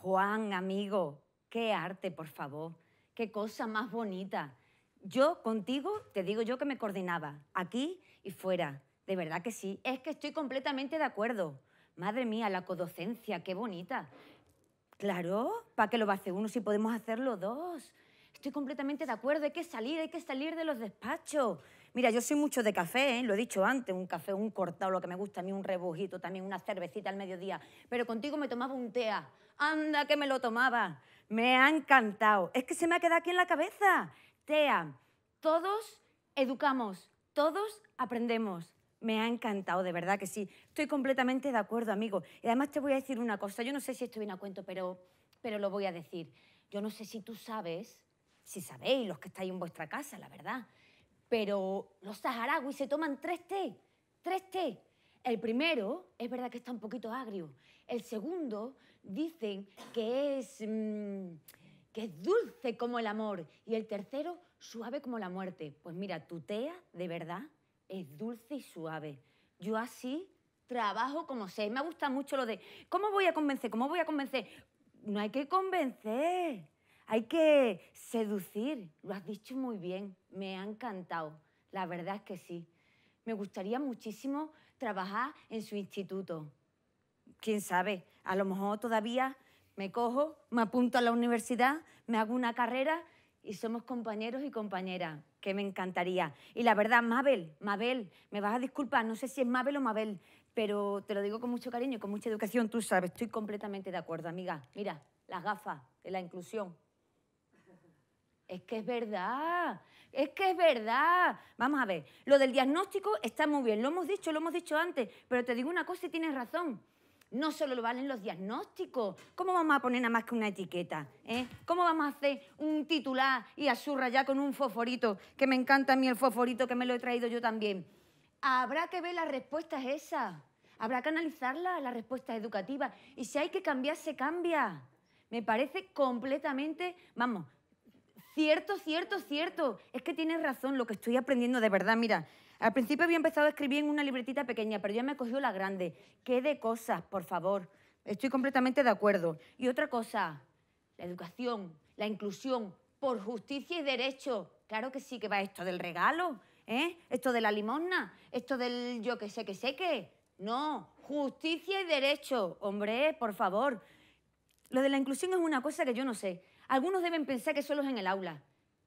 Juan, amigo, qué arte, por favor. Qué cosa más bonita. Yo contigo, te digo yo que me coordinaba, aquí y fuera. De verdad que sí. Es que estoy completamente de acuerdo. Madre mía, la codocencia, qué bonita. Claro, ¿para qué lo va a hacer uno si podemos hacerlo dos? Estoy completamente de acuerdo, hay que salir de los despachos. Mira, yo soy mucho de café, ¿eh? Lo he dicho antes, un café, un cortado, lo que me gusta a mí, un rebujito, también una cervecita al mediodía. Pero contigo me tomaba un tea. Anda, que me lo tomaba. Me ha encantado. Es que se me ha quedado aquí en la cabeza. Tea, todos educamos, todos aprendemos. Me ha encantado, de verdad que sí. Estoy completamente de acuerdo, amigo. Y además te voy a decir una cosa. Yo no sé si esto viene a cuento, pero lo voy a decir. Yo no sé si tú sabes, si sabéis, los que estáis en vuestra casa, la verdad, pero los saharauis se toman 3 té. 3 té. El primero, es verdad que está un poquito agrio. El segundo, dicen que es dulce como el amor. Y el tercero, suave como la muerte. Pues mira, tu tea, de verdad, es dulce y suave. Yo así trabajo como sé. Me gusta mucho lo de ¿cómo voy a convencer? ¿Cómo voy a convencer? No hay que convencer, hay que seducir. Lo has dicho muy bien, me ha encantado. La verdad es que sí. Me gustaría muchísimo trabajar en su instituto. Quién sabe, a lo mejor todavía me cojo, me apunto a la universidad, me hago una carrera y somos compañeros y compañeras, que me encantaría. Y la verdad, Mabel, me vas a disculpar, no sé si es Mabel o Mabel, pero te lo digo con mucho cariño y con mucha educación, tú sabes, estoy completamente de acuerdo, amiga. Mira, las gafas de la inclusión. Es que es verdad, es que es verdad. Vamos a ver, lo del diagnóstico está muy bien, lo hemos dicho antes, pero te digo una cosa y tienes razón. No solo lo valen los diagnósticos. ¿Cómo vamos a poner nada más que una etiqueta? ¿Cómo vamos a hacer un titular y a subrayar con un fosforito? Que me encanta a mí el fosforito, que me lo he traído yo también. Habrá que ver las respuestas esas. Habrá que analizarlas, las respuestas educativas. Y si hay que cambiar, se cambia. Me parece completamente, vamos, cierto, cierto, cierto. Es que tienes razón, lo que estoy aprendiendo de verdad. Mira, al principio había empezado a escribir en una libretita pequeña, pero ya me cogió la grande. ¿Qué de cosas, por favor? Estoy completamente de acuerdo. Y otra cosa, la educación, la inclusión, por justicia y derecho. Claro que sí que va esto del regalo, esto de la limosna, esto del yo que sé, que sé que. No, justicia y derecho. Hombre, por favor. Lo de la inclusión es una cosa que yo no sé. Algunos deben pensar que solo es en el aula.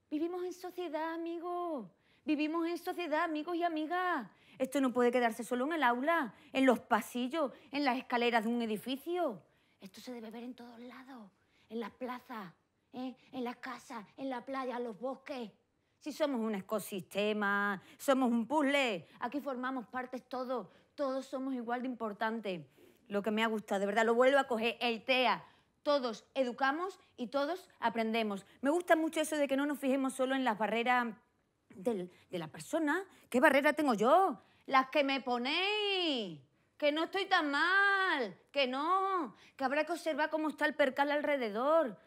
Vivimos en sociedad, amigos. Vivimos en sociedad, amigos y amigas. Esto no puede quedarse solo en el aula, en los pasillos, en las escaleras de un edificio. Esto se debe ver en todos lados, en las plazas, en las casas, en la playa, en los bosques. Si somos un ecosistema, somos un puzzle, aquí formamos partes todos, todos somos igual de importantes. Lo que me ha gustado, de verdad, lo vuelvo a coger, el TEA. Todos educamos y todos aprendemos. Me gusta mucho eso de que no nos fijemos solo en las barreras de la persona. ¿Qué barrera tengo yo? Las que me ponéis. Que no estoy tan mal. Que no. Que habrá que observar cómo está el percal alrededor.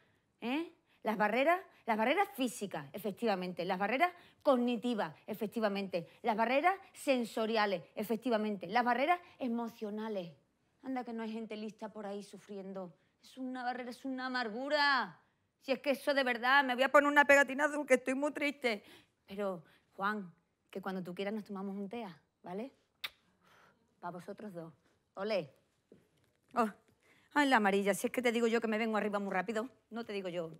Las barreras físicas, efectivamente. Las barreras cognitivas, efectivamente. Las barreras sensoriales, efectivamente. Las barreras emocionales. Anda que no hay gente lista por ahí sufriendo. Es una barrera, es una amargura. Si es que eso de verdad, me voy a poner una pegatina azul que estoy muy triste. Pero, Juan, que cuando tú quieras nos tomamos un tea, ¿vale? Para vosotros dos. Olé. Oh, ay, la amarilla, si es que te digo yo que me vengo arriba muy rápido, no te digo yo.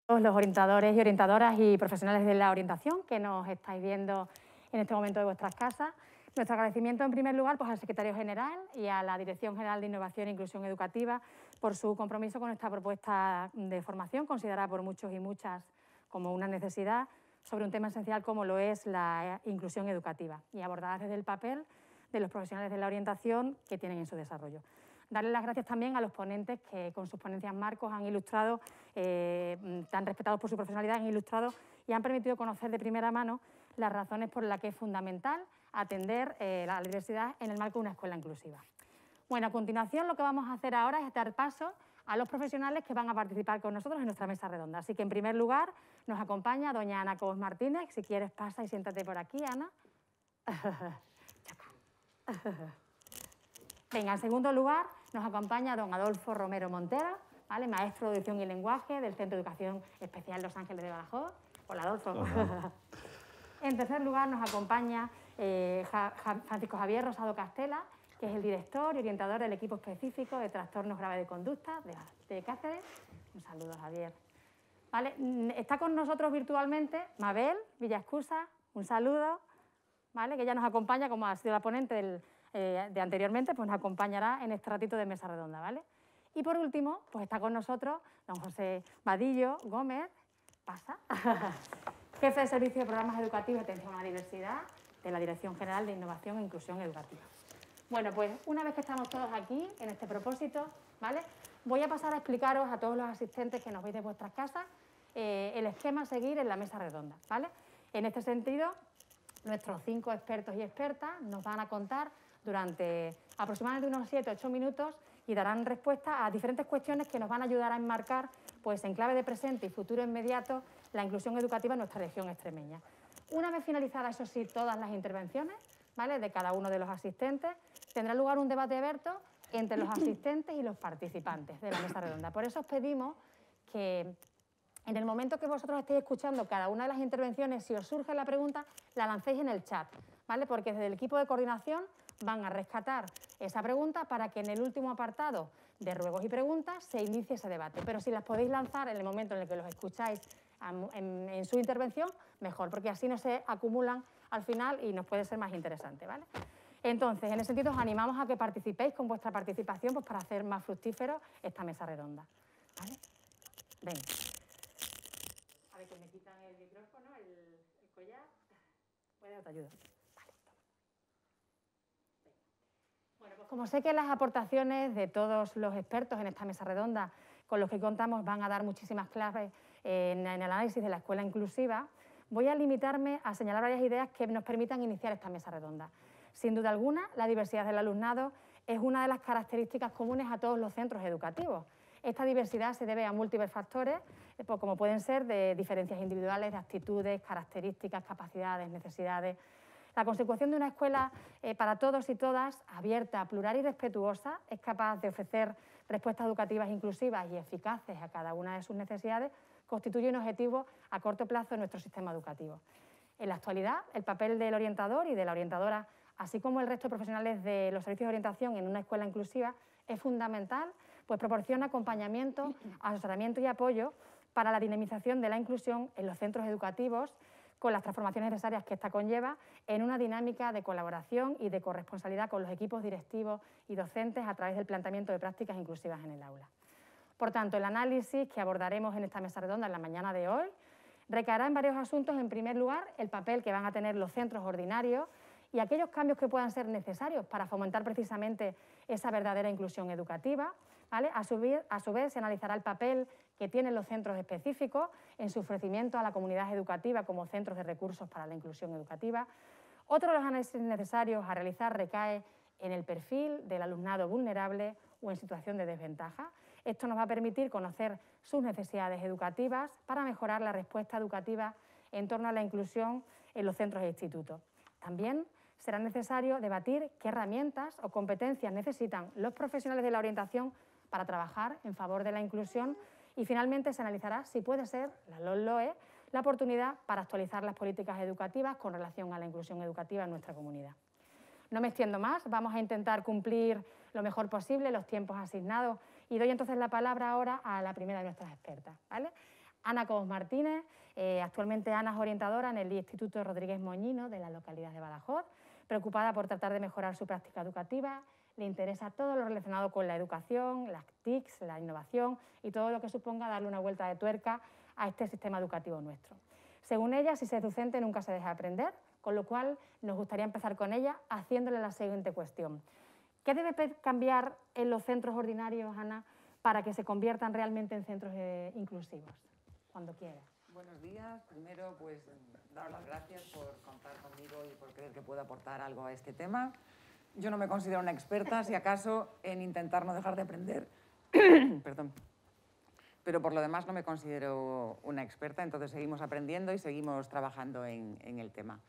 Los orientadores y orientadoras y profesionales de la orientación que nos estáis viendo en este momento de vuestras casas. Nuestro agradecimiento, en primer lugar, pues, al Secretario General y a la Dirección General de Innovación e Inclusión Educativa por su compromiso con esta propuesta de formación, considerada por muchos y muchas como una necesidad, sobre un tema esencial como lo es la inclusión educativa y abordada desde el papel de los profesionales de la orientación que tienen en su desarrollo. Darle las gracias también a los ponentes que con sus ponencias marcos han ilustrado, tan respetados por su profesionalidad, han ilustrado y han permitido conocer de primera mano las razones por las que es fundamental atender la diversidad en el marco de una escuela inclusiva. Bueno, a continuación lo que vamos a hacer ahora es dar paso a los profesionales que van a participar con nosotros en nuestra mesa redonda. Así que, en primer lugar, nos acompaña doña Ana Cobos Martínez. Si quieres, pasa y siéntate por aquí, Ana. Venga, en segundo lugar, nos acompaña don Adolfo Romero Montero, ¿vale? Maestro de Audición y Lenguaje del Centro de Educación Especial Los Ángeles de Badajoz. Hola, Adolfo. Hola. En tercer lugar, nos acompaña Francisco Javier Rosado Castela, que es el director y orientador del equipo específico de trastornos graves de conducta de Cáceres. Un saludo, Javier. ¿Vale? Está con nosotros virtualmente Mabel Villascusa, un saludo, ¿vale? Que ella nos acompaña, como ha sido la ponente de anteriormente, pues nos acompañará en este ratito de mesa redonda, ¿vale? Y por último, pues está con nosotros don José Vadillo Gómez, pasa, jefe de Servicio de Programas Educativos y Atención a la Diversidad de la Dirección General de Innovación e Inclusión Educativa. Bueno, pues una vez que estamos todos aquí, en este propósito, ¿vale? Voy a pasar a explicaros a todos los asistentes que nos veis de vuestras casas el esquema a seguir en la mesa redonda, ¿vale? En este sentido, nuestros 5 expertos y expertas nos van a contar durante aproximadamente unos 7 o 8 minutos y darán respuesta a diferentes cuestiones que nos van a ayudar a enmarcar, pues en clave de presente y futuro inmediato, la inclusión educativa en nuestra región extremeña. Una vez finalizadas, eso sí, todas las intervenciones, ¿vale?, de cada uno de los asistentes, tendrá lugar un debate abierto entre los asistentes y los participantes de la mesa redonda. Por eso os pedimos que en el momento que vosotros estéis escuchando cada una de las intervenciones, si os surge la pregunta, la lancéis en el chat, ¿vale? Porque desde el equipo de coordinación van a rescatar esa pregunta para que en el último apartado de ruegos y preguntas se inicie ese debate. Pero si las podéis lanzar en el momento en el que los escucháis en su intervención, mejor, porque así no se acumulan al final y nos puede ser más interesante, ¿vale? Entonces, en ese sentido, os animamos a que participéis con vuestra participación, pues, para hacer más fructífero esta mesa redonda, ¿vale? Venga. A ver, que me quitan el micrófono, el collar. ¿Puedes? Te ayudo. Vale, toma. Bueno, pues como sé que las aportaciones de todos los expertos en esta mesa redonda con los que contamos van a dar muchísimas claves en el análisis de la escuela inclusiva, voy a limitarme a señalar varias ideas que nos permitan iniciar esta mesa redonda. Sin duda alguna, la diversidad del alumnado es una de las características comunes a todos los centros educativos. Esta diversidad se debe a múltiples factores, como pueden ser de diferencias individuales, de actitudes, características, capacidades, necesidades. La consecución de una escuela para todos y todas, abierta, plural y respetuosa, es capaz de ofrecer respuestas educativas inclusivas y eficaces a cada una de sus necesidades, constituye un objetivo a corto plazo en nuestro sistema educativo. En la actualidad, el papel del orientador y de la orientadora, así como el resto de profesionales de los servicios de orientación en una escuela inclusiva, es fundamental, pues proporciona acompañamiento, asesoramiento y apoyo para la dinamización de la inclusión en los centros educativos, con las transformaciones necesarias que esta conlleva, en una dinámica de colaboración y de corresponsabilidad con los equipos directivos y docentes a través del planteamiento de prácticas inclusivas en el aula. Por tanto, el análisis que abordaremos en esta mesa redonda en la mañana de hoy recaerá en varios asuntos. En primer lugar, el papel que van a tener los centros ordinarios y aquellos cambios que puedan ser necesarios para fomentar precisamente esa verdadera inclusión educativa, ¿vale? A su vez, se analizará el papel que tienen los centros específicos en su ofrecimiento a la comunidad educativa como centros de recursos para la inclusión educativa. Otro de los análisis necesarios a realizar recae en el perfil del alumnado vulnerable o en situación de desventaja. Esto nos va a permitir conocer sus necesidades educativas para mejorar la respuesta educativa en torno a la inclusión en los centros e institutos. También será necesario debatir qué herramientas o competencias necesitan los profesionales de la orientación para trabajar en favor de la inclusión y finalmente se analizará si puede ser, la LOE, la oportunidad para actualizar las políticas educativas con relación a la inclusión educativa en nuestra comunidad. No me extiendo más, vamos a intentar cumplir lo mejor posible los tiempos asignados y doy entonces la palabra ahora a la primera de nuestras expertas, ¿vale? Ana Cobos Martínez. Actualmente Ana es orientadora en el Instituto Rodríguez Moñino de la localidad de Badajoz, preocupada por tratar de mejorar su práctica educativa. Le interesa todo lo relacionado con la educación, las TICs, la innovación y todo lo que suponga darle una vuelta de tuerca a este sistema educativo nuestro. Según ella, si se es docente nunca se deja de aprender, con lo cual nos gustaría empezar con ella haciéndole la siguiente cuestión. ¿Qué debe cambiar en los centros ordinarios, Ana, para que se conviertan realmente en centros inclusivos? Cuando quiera. Buenos días. Primero, pues, dar las gracias por contar conmigo y por creer que puedo aportar algo a este tema. Yo no me considero una experta, si acaso, en intentar no dejar de aprender. Perdón. Pero por lo demás no me considero una experta, entonces seguimos aprendiendo y seguimos trabajando en el tema.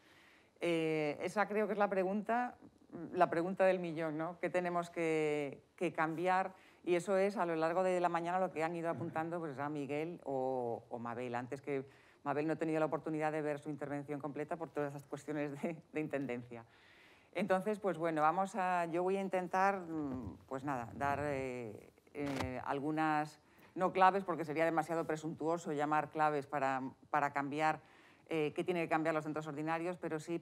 Esa creo que es la pregunta la pregunta del millón, ¿no? ¿Qué tenemos que cambiar? Y eso es a lo largo de la mañana lo que han ido apuntando pues, a Miguel o Mabel. Antes que Mabel no he tenido la oportunidad de ver su intervención completa por todas esas cuestiones de intendencia. Entonces, pues bueno, yo voy a intentar, pues nada, dar algunas, no claves porque sería demasiado presuntuoso llamar claves para cambiar qué tiene que cambiar los centros ordinarios, pero sí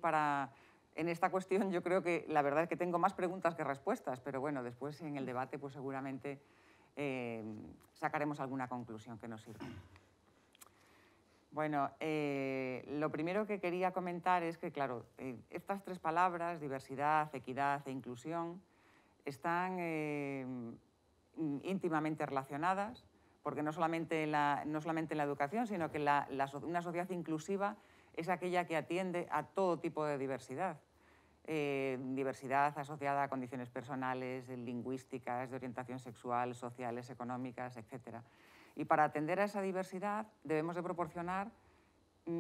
en esta cuestión yo creo que la verdad es que tengo más preguntas que respuestas, pero bueno, después en el debate pues seguramente sacaremos alguna conclusión que nos sirva. Bueno, lo primero que quería comentar es que, claro, estas tres palabras, diversidad, equidad e inclusión, están íntimamente relacionadas, porque no solamente en la educación, sino que una sociedad inclusiva es aquella que atiende a todo tipo de diversidad. Diversidad asociada a condiciones personales, lingüísticas, de orientación sexual, sociales, económicas, etc. Y para atender a esa diversidad debemos de proporcionar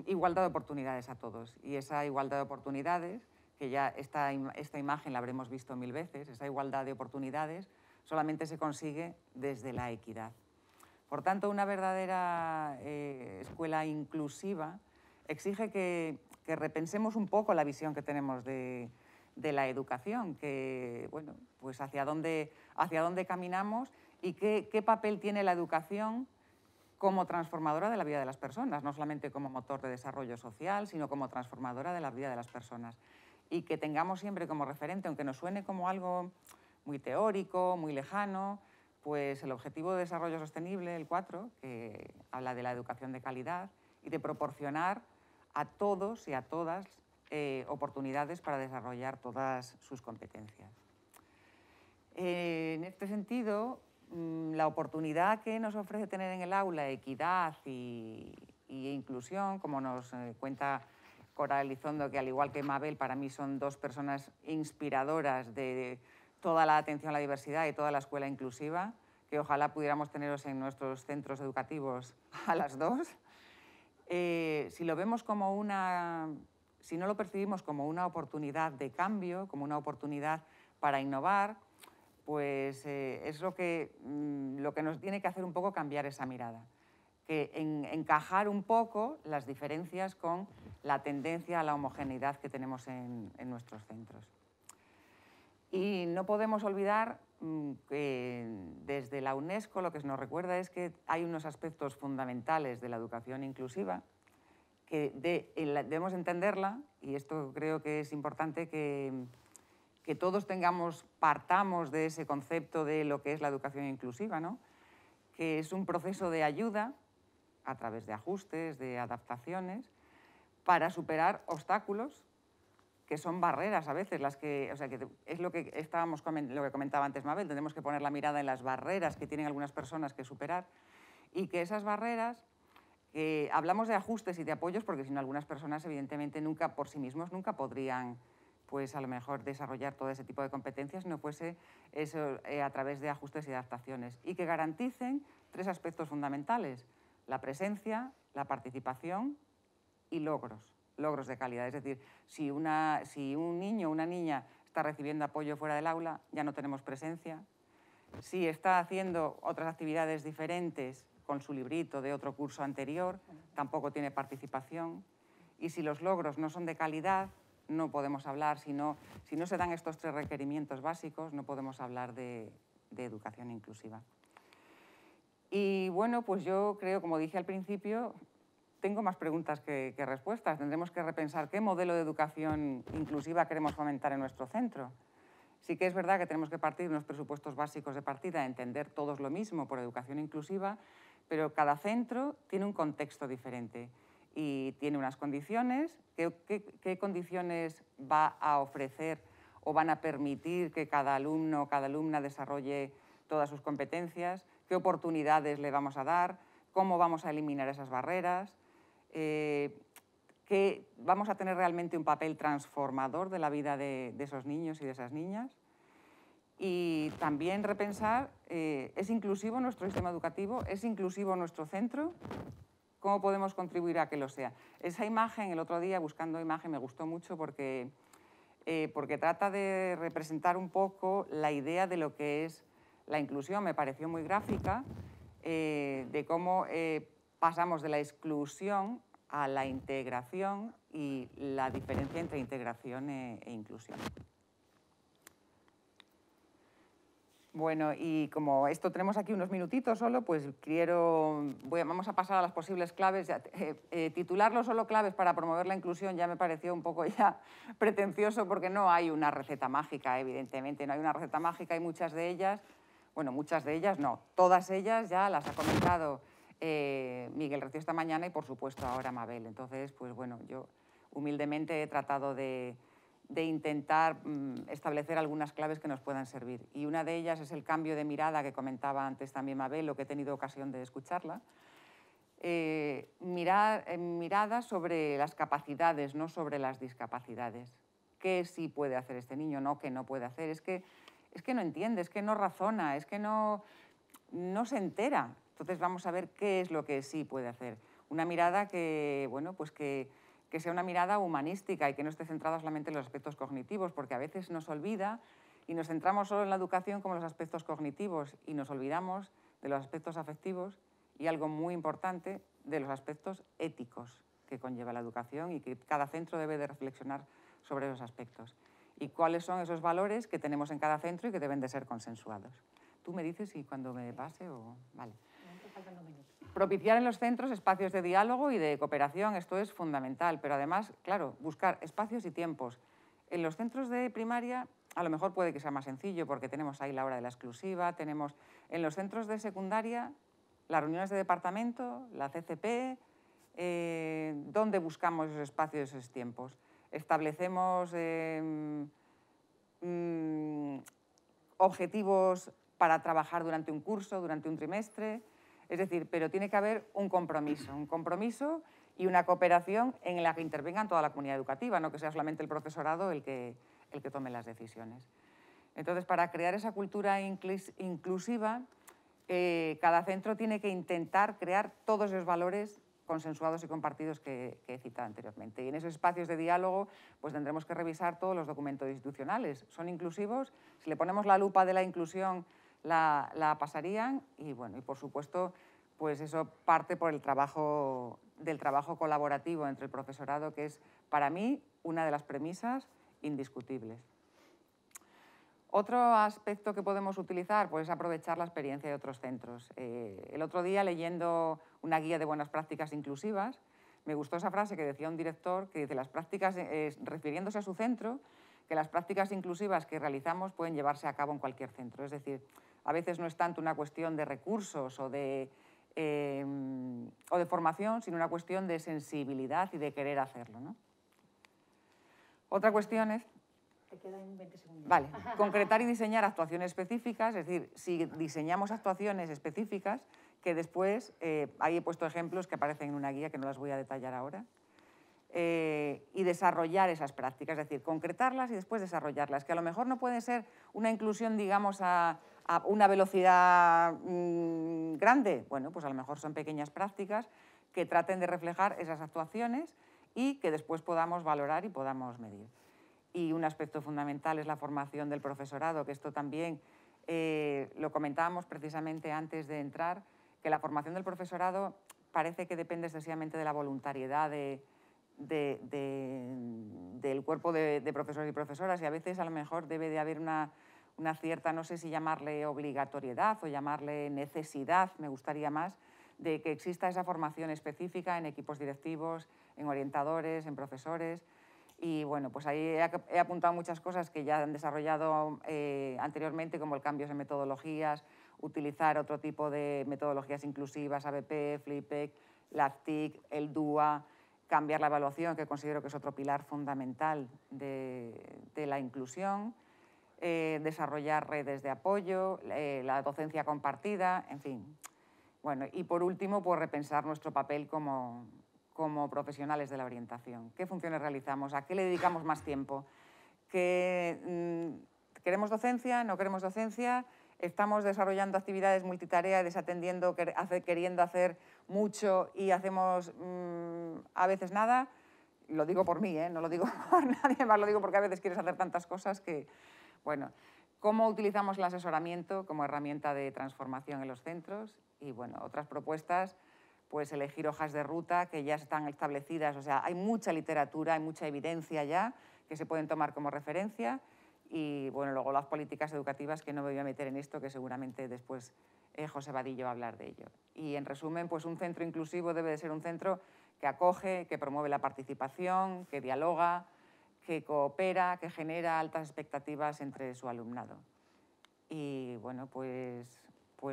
igualdad de oportunidades a todos. Y esa igualdad de oportunidades, que ya esta imagen la habremos visto 1000 veces, esa igualdad de oportunidades solamente se consigue desde la equidad. Por tanto, una verdadera escuela inclusiva exige que repensemos un poco la visión que tenemos de la educación, que, bueno, pues hacia dónde caminamos y qué papel tiene la educación como transformadora de la vida de las personas, no solamente como motor de desarrollo social, sino como transformadora de la vida de las personas. Y que tengamos siempre como referente, aunque nos suene como algo muy teórico, muy lejano, pues el Objetivo de Desarrollo Sostenible, el 4, que habla de la educación de calidad y de proporcionar a todos y a todas oportunidades para desarrollar todas sus competencias. En este sentido, la oportunidad que nos ofrece tener en el aula equidad y inclusión, como nos cuenta Cora Elizondo, que al igual que Mabel, para mí son dos personas inspiradoras de toda la atención a la diversidad y toda la escuela inclusiva, que ojalá pudiéramos teneros en nuestros centros educativos a las dos. Si no lo percibimos como una oportunidad de cambio, como una oportunidad para innovar, pues es lo que nos tiene que hacer un poco cambiar esa mirada, que encajar un poco las diferencias con la tendencia a la homogeneidad que tenemos en nuestros centros. Y no podemos olvidar que desde la UNESCO lo que nos recuerda es que hay unos aspectos fundamentales de la educación inclusiva que debemos entenderla, y esto creo que es importante que todos partamos de ese concepto de lo que es la educación inclusiva, ¿no? Que es un proceso de ayuda a través de ajustes, de adaptaciones, para superar obstáculos que son barreras a veces, que es lo que comentaba antes Mabel, tenemos que poner la mirada en las barreras que tienen algunas personas que superar y que esas barreras, hablamos de ajustes y de apoyos porque si no algunas personas evidentemente por sí mismos nunca podrían pues a lo mejor desarrollar todo ese tipo de competencias, no fuese eso a través de ajustes y adaptaciones y que garanticen tres aspectos fundamentales: la presencia, la participación y logros de calidad. Es decir, si un niño o una niña está recibiendo apoyo fuera del aula, ya no tenemos presencia. Si está haciendo otras actividades diferentes con su librito de otro curso anterior, tampoco tiene participación. Y si los logros no son de calidad, no podemos hablar, si no se dan estos tres requerimientos básicos, no podemos hablar de educación inclusiva. Y bueno, pues yo creo, como dije al principio, tengo más preguntas que respuestas. Tendremos que repensar qué modelo de educación inclusiva queremos fomentar en nuestro centro. Sí que es verdad que tenemos que partir de unos presupuestos básicos de partida, entender todos lo mismo por educación inclusiva, pero cada centro tiene un contexto diferente y tiene unas condiciones. ¿Qué condiciones va a ofrecer o van a permitir que cada alumno o cada alumna desarrolle todas sus competencias? ¿Qué oportunidades le vamos a dar? ¿Cómo vamos a eliminar esas barreras? Que vamos a tener realmente un papel transformador de la vida de esos niños y de esas niñas. Y también repensar, ¿es inclusivo nuestro sistema educativo? ¿Es inclusivo nuestro centro? ¿Cómo podemos contribuir a que lo sea? Esa imagen, el otro día buscando imagen, me gustó mucho porque porque trata de representar un poco la idea de lo que es la inclusión. Me pareció muy gráfica, de cómo pasamos de la exclusión a la integración y la diferencia entre integración e inclusión. Bueno, y como esto tenemos aquí unos minutitos solo, pues vamos a pasar a las posibles claves. Titularlo solo claves para promover la inclusión ya me pareció un poco ya pretencioso, porque no hay una receta mágica, evidentemente, no hay una receta mágica, y muchas de ellas, bueno, muchas de ellas no, todas ellas ya las ha comentado Miguel Recio esta mañana y, por supuesto, ahora Mabel. Entonces, pues bueno, yo humildemente he tratado de intentar establecer algunas claves que nos puedan servir. Y una de ellas es el cambio de mirada que comentaba antes también Mabel, lo que he tenido ocasión de escucharla. Mirada sobre las capacidades, no sobre las discapacidades. ¿Qué sí puede hacer este niño? No, ¿qué no puede hacer? Es que no entiende, es que no razona, es que no se entera. Entonces vamos a ver qué es lo que sí puede hacer. Una mirada que, bueno, pues que sea una mirada humanística y que no esté centrada solamente en los aspectos cognitivos, porque a veces nos olvida y nos centramos solo en la educación como los aspectos cognitivos y nos olvidamos de los aspectos afectivos y, algo muy importante, de los aspectos éticos que conlleva la educación, y que cada centro debe de reflexionar sobre esos aspectos. Y cuáles son esos valores que tenemos en cada centro y que deben de ser consensuados. Tú me dices si cuando me pase o... Vale. Propiciar en los centros espacios de diálogo y de cooperación, esto es fundamental, pero además, claro, buscar espacios y tiempos. En los centros de primaria a lo mejor puede que sea más sencillo, porque tenemos ahí la hora de la exclusiva, tenemos en los centros de secundaria las reuniones de departamento, la CCP, ¿dónde buscamos esos espacios y esos tiempos? Establecemos objetivos para trabajar durante un curso, durante un trimestre. Es decir, pero tiene que haber un compromiso y una cooperación en la que intervengan toda la comunidad educativa, no que sea solamente el profesorado el que tome las decisiones. Entonces, para crear esa cultura inclusiva, cada centro tiene que intentar crear todos esos valores consensuados y compartidos que he citado anteriormente. Y en esos espacios de diálogo, pues tendremos que revisar todos los documentos institucionales. ¿Son inclusivos? Si le ponemos la lupa de la inclusión, la pasarían. Y bueno, y por supuesto, pues eso parte por del trabajo colaborativo entre el profesorado, que es para mí una de las premisas indiscutibles. Otro aspecto que podemos utilizar, pues, es aprovechar la experiencia de otros centros. El otro día, leyendo una guía de buenas prácticas inclusivas, me gustó esa frase que decía un director, que dice, las prácticas, refiriéndose a su centro, que las prácticas inclusivas que realizamos pueden llevarse a cabo en cualquier centro. Es decir, a veces no es tanto una cuestión de recursos o de formación, sino una cuestión de sensibilidad y de querer hacerlo, ¿no? Otra cuestión es... Te quedan 20 segundos. Vale, concretar y diseñar actuaciones específicas, es decir, si diseñamos actuaciones específicas, que después, ahí he puesto ejemplos que aparecen en una guía que no las voy a detallar ahora, y desarrollar esas prácticas, es decir, concretarlas y después desarrollarlas, que a lo mejor no puede ser una inclusión, digamos, a una velocidad grande. Bueno, pues a lo mejor son pequeñas prácticas que traten de reflejar esas actuaciones y que después podamos valorar y podamos medir. Y un aspecto fundamental es la formación del profesorado, que esto también lo comentábamos precisamente antes de entrar, que la formación del profesorado parece que depende excesivamente de la voluntariedad del cuerpo de profesores y profesoras, y a veces a lo mejor debe de haber una cierta, no sé si llamarle obligatoriedad o llamarle necesidad, me gustaría más, de que exista esa formación específica en equipos directivos, en orientadores, en profesores. Y bueno, pues ahí he apuntado muchas cosas que ya han desarrollado anteriormente, como el cambio en metodologías, utilizar otro tipo de metodologías inclusivas, ABP, FLIPEC, LACTIC, el DUA, cambiar la evaluación, que considero que es otro pilar fundamental de la inclusión, desarrollar redes de apoyo, la docencia compartida, en fin. Bueno, y por último, pues repensar nuestro papel como profesionales de la orientación. ¿Qué funciones realizamos? ¿A qué le dedicamos más tiempo? ¿Queremos docencia? ¿No queremos docencia? ¿Estamos desarrollando actividades multitarea, desatendiendo, queriendo hacer mucho y hacemos a veces nada? Lo digo por mí, no lo digo por nadie más, lo digo porque a veces quieres hacer tantas cosas que, bueno, cómo utilizamos el asesoramiento como herramienta de transformación en los centros y, bueno, otras propuestas, pues elegir hojas de ruta que ya están establecidas, o sea, hay mucha literatura, hay mucha evidencia ya que se pueden tomar como referencia y, bueno, luego las políticas educativas, que no me voy a meter en esto, que seguramente después José Vadillo va a hablar de ello. Y, en resumen, pues un centro inclusivo debe de ser un centro que acoge, que promueve la participación, que dialoga, que coopera, que genera altas expectativas entre su alumnado. Y, bueno, pues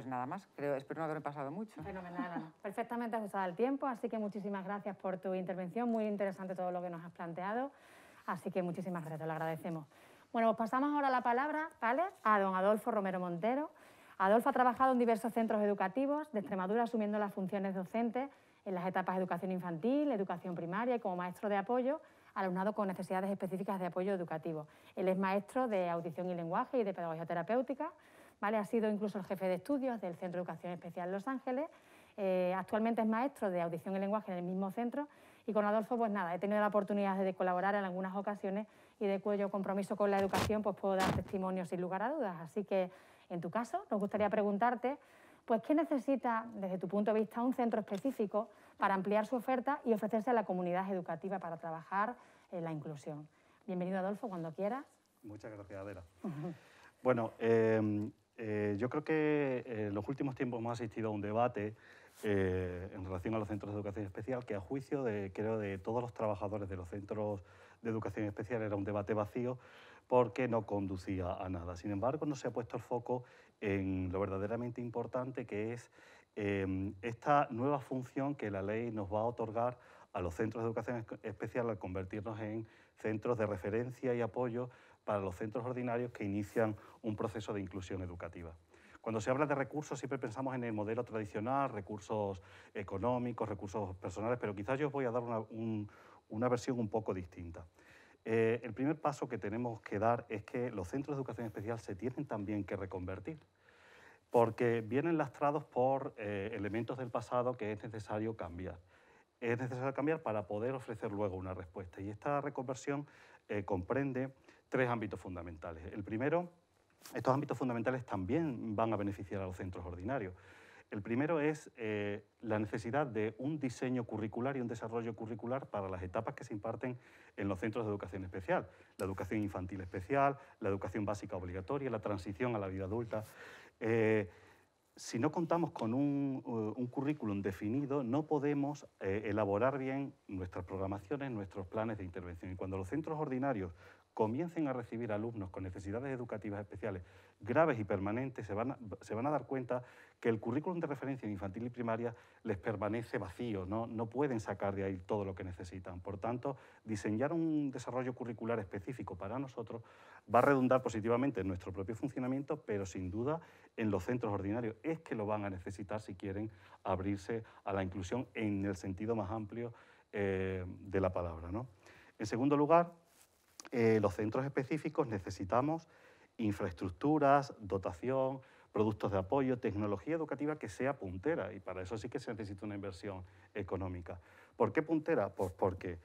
nada más. Espero no haberme pasado mucho. Fenomenal, Ana. Perfectamente ajustada al tiempo, así que muchísimas gracias por tu intervención. Muy interesante todo lo que nos has planteado, así que muchísimas gracias, te lo agradecemos. Bueno, pues pasamos ahora la palabra, ¿vale?, a don Adolfo Romero Montero. Adolfo ha trabajado en diversos centros educativos de Extremadura, asumiendo las funciones docentes en las etapas de educación infantil, educación primaria y como maestro de apoyo al alumnado con necesidades específicas de apoyo educativo. Él es maestro de audición y lenguaje y de pedagogía terapéutica, ¿vale? Ha sido incluso el jefe de estudios del Centro de Educación Especial Los Ángeles. Actualmente es maestro de audición y lenguaje en el mismo centro y con Adolfo, pues nada, he tenido la oportunidad de colaborar en algunas ocasiones y de cuyo compromiso con la educación pues puedo dar testimonio sin lugar a dudas. Así que, en tu caso, nos gustaría preguntarte, pues, ¿qué necesita, desde tu punto de vista, un centro específico para ampliar su oferta y ofrecerse a la comunidad educativa para trabajar en la inclusión? Bienvenido, Adolfo, cuando quieras. Muchas gracias, Adela. Bueno, yo creo que en los últimos tiempos hemos asistido a un debate en relación a los centros de educación especial que, a juicio creo de todos los trabajadores de los centros de educación especial, era un debate vacío porque no conducía a nada. Sin embargo, no se ha puesto el foco en lo verdaderamente importante, que es esta nueva función que la ley nos va a otorgar a los centros de educación especial al convertirnos en centros de referencia y apoyo para los centros ordinarios que inician un proceso de inclusión educativa. Cuando se habla de recursos siempre pensamos en el modelo tradicional, recursos económicos, recursos personales, pero quizás yo os voy a dar una versión un poco distinta. El primer paso que tenemos que dar es que los centros de educación especial se tienen también que reconvertir, porque vienen lastrados por elementos del pasado que es necesario cambiar. Es necesario cambiar para poder ofrecer luego una respuesta. Y esta reconversión comprende tres ámbitos fundamentales. El primero, estos ámbitos fundamentales también van a beneficiar a los centros ordinarios. El primero es la necesidad de un diseño curricular y un desarrollo curricular para las etapas que se imparten en los centros de educación especial. La educación infantil especial, la educación básica obligatoria, la transición a la vida adulta. Si no contamos con un currículum definido, no podemos elaborar bien nuestras programaciones, nuestros planes de intervención. Y cuando los centros ordinarios comiencen a recibir alumnos con necesidades educativas especiales graves y permanentes, se van a dar cuenta que el currículum de referencia en infantil y primaria les permanece vacío, no pueden sacar de ahí todo lo que necesitan. Por tanto, diseñar un desarrollo curricular específico para nosotros va a redundar positivamente en nuestro propio funcionamiento, pero sin duda en los centros ordinarios. Es que lo van a necesitar si quieren abrirse a la inclusión en el sentido más amplio de la palabra, ¿no? En segundo lugar, los centros específicos necesitamos infraestructuras, dotación, productos de apoyo, tecnología educativa que sea puntera, y para eso sí que se necesita una inversión económica. ¿Por qué puntera? Pues porque